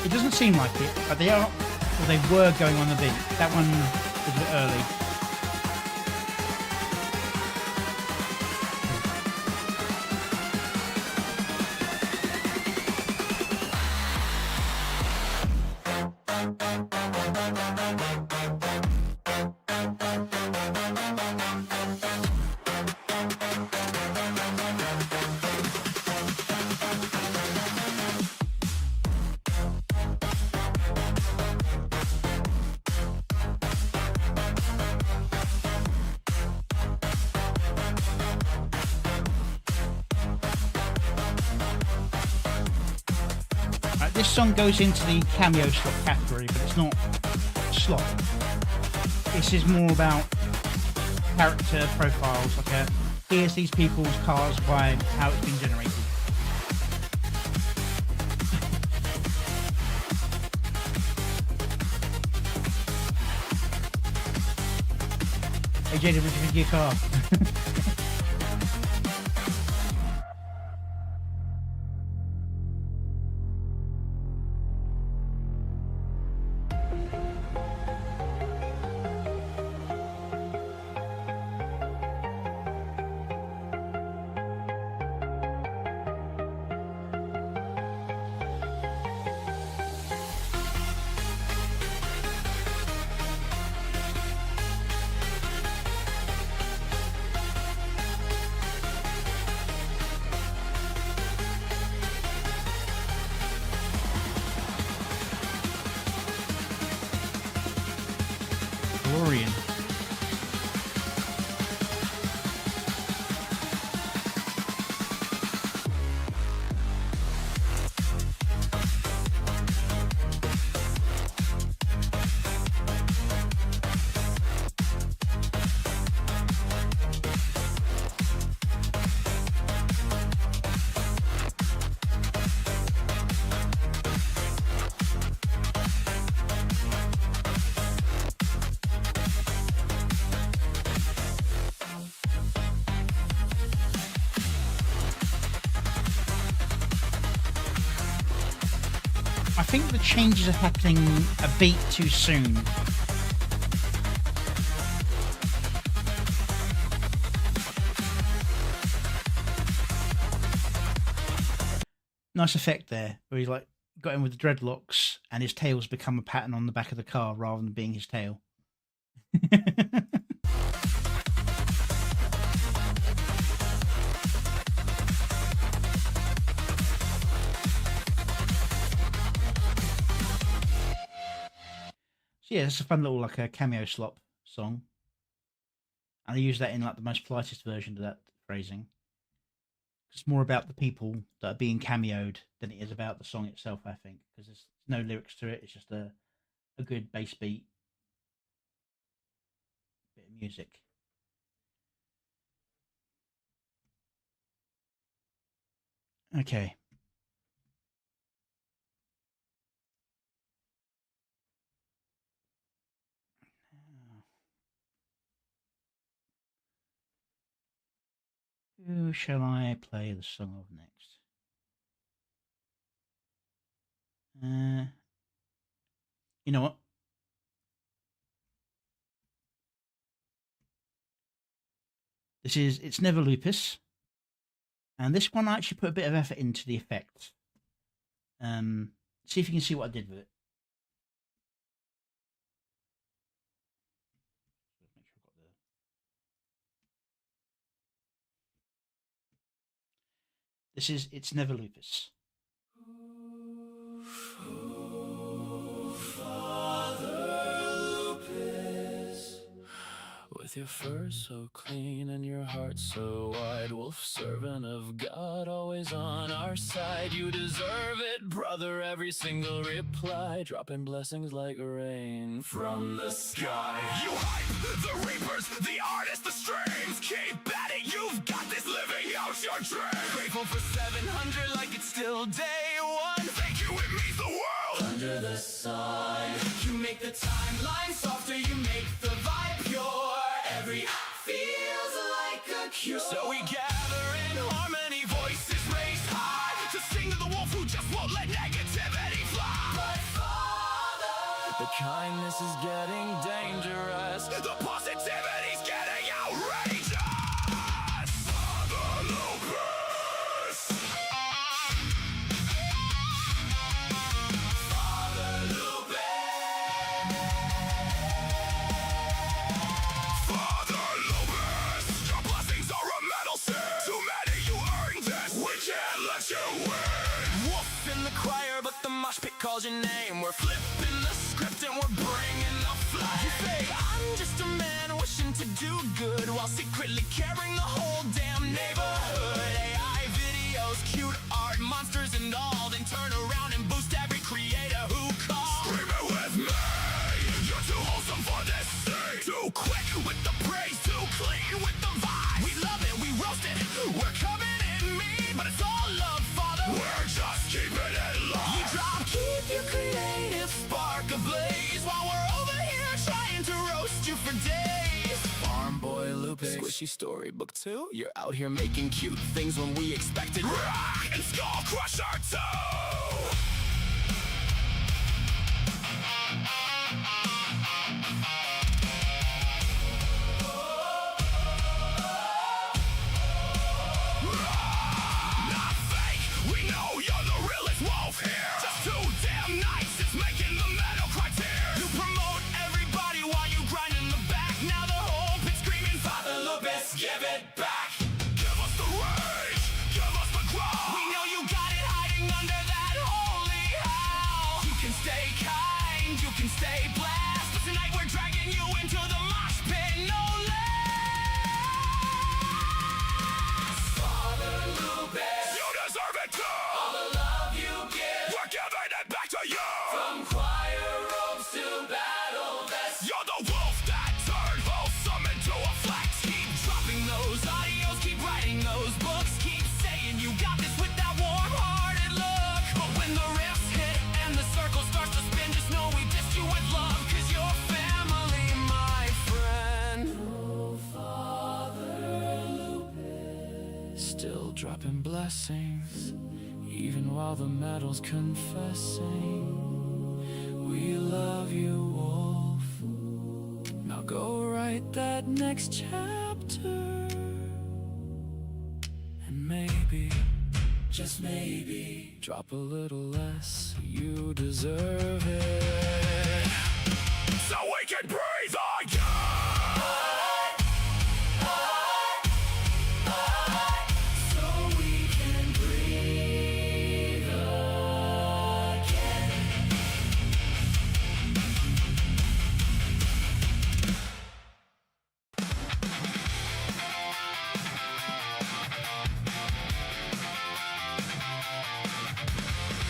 It doesn't seem like it, but they are, or they were going on the beat. That one was a bit early. This song goes into the cameo slot category, but it's not slot. This is more about character profiles, like here's these people's cars, why, how it's been generated. Hey Jada, what do you think of your car? Glorian. I think the changes are happening a beat too soon. Nice effect there, where he's like got him with the dreadlocks and his tail's become a pattern on the back of the car rather than being his tail. Yeah, it's a fun little like a cameo slop song, and I use that in like the most politest version of that phrasing. It's more about the people that are being cameoed than it is about the song itself, I think, because there's no lyrics to it. It's just a good bass beat, bit of music. Okay. Who shall I play the song of next? You know what? This is It's Never Lupus. And this one I actually put a bit of effort into the effects. See if you can see what I did with it. This is It's Never Lupus. With your fur so clean and your heart so wide, wolf servant of God, always on our side. You deserve it, brother, every single reply, dropping blessings like rain from the sky. You hype the reapers, the artists, the streams. Keep at it, you've got this, living out your dream. Grateful for 700 like it's still day one. Thank you, it means the world. Under the sun, you make the timeline softer, you make the vibe pure. Every feels like a cure. So we gather in harmony, voices raised high, to sing to the wolf who just won't let negativity fly. But Father, the kindness is getting dangerous. The positivity's getting outrageous. Father Lupus. Father Lupus. Father Lupus. Your blessings are a metal sin. Too many, you earned this. We can't let you win. Wolf in the choir, but the mosh pit calls your name. We're flipping the script and we're bringing the flame. You say, I'm just a man wishing to do good, while secretly carrying the whole damn neighborhood. AI videos, cute art, monsters and all, then turn around and boost every creator who calls. Scream it with me. You're too wholesome for this scene. Too quick with the praise, too clean with the vibe. We love it, we roast it, we're coming in mean, but it's all love, Father. We're just keeping it live. You drop, keep your creative spark ablaze, while we're over here trying to roast you for days. Farm boy Lupus, squishy storybook 2. You're out here making cute things when we expected Rock and Skull Crusher 2. Not fake, we know you're the realest wolf here. Just too damn nice, it's making the metal criteria. You promote everybody while you grind in the back. Now the whole pit screaming, Father Lupus, give it back. Give us the rage, give us the glow. We know you got it hiding under that holy hell. You can stay kind, you can stay blessed, but tonight we're dragging you into the mosh pit, no less. Father Lupus, You deserve it too. all the love you give, We're giving it back to you. from choir robes to battle vests. You're the wolf that turned wholesome into a flex. Keep dropping those audios, keep writing those books, keep saying you got this with that warm-hearted look. But when the riffs hit and the circle starts to spin, just know we dissed you with love, 'cause you're family, my friend. Oh, Father Lupus, still dropping blessings, even while the metal's confessing. We love you, wolf. Now go write that next chapter, and maybe, just maybe, drop a little less. You deserve it. So we can breathe again. So we can breathe again.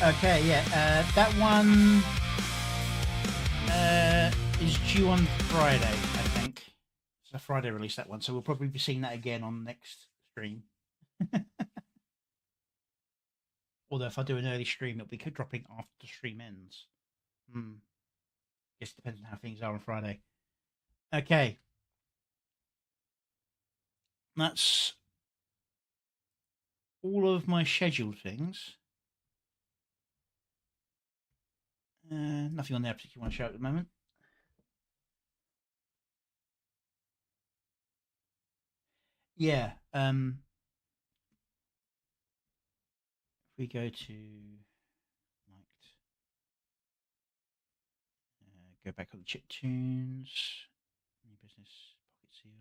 Okay, yeah, that one is due on Friday, I think. It's a Friday release, that one, so we'll probably be seeing that again on next stream. Although if I do an early stream, it'll be dropping after the stream ends. Guess depends on how things are on Friday. Okay. That's all of my scheduled things. Nothing on there particularly want to show at the moment. Yeah. If we go to liked, go back on the chip tunes, new business, pocket seal.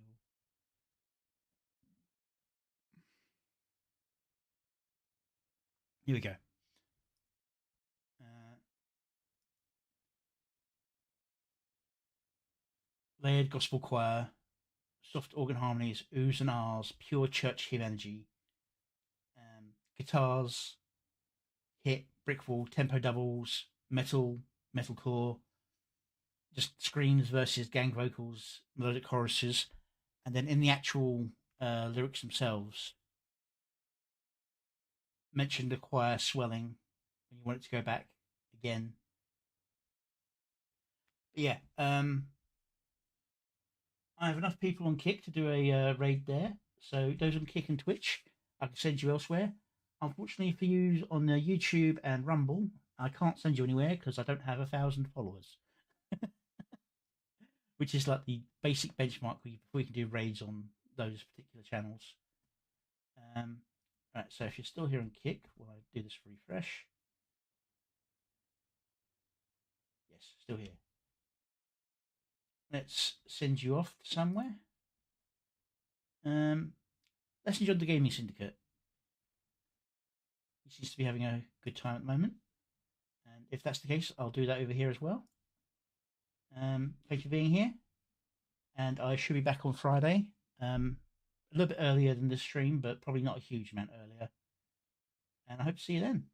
Here we go. Layered gospel choir, soft organ harmonies, oohs and ahs, pure church hymn energy, guitars, hit, brick wall, tempo doubles, metalcore, just screams versus gang vocals, melodic choruses, and then in the actual lyrics themselves, mention the choir swelling when you want it to go back again. But yeah, I have enough people on Kick to do a raid there. So those on Kick and Twitch, I can send you elsewhere. Unfortunately for you on YouTube and Rumble, I can't send you anywhere because I don't have 1,000 followers, which is like the basic benchmark before you can do raids on those particular channels. Right, so if you're still here on Kick, while I do this refresh, yes, still here. Let's send you off somewhere. Let's enjoy the Gaming Syndicate. He seems to be having a good time at the moment. And if that's the case, I'll do that over here as well. Thank you for being here. And I should be back on Friday. A little bit earlier than this stream, but probably not a huge amount earlier. And I hope to see you then.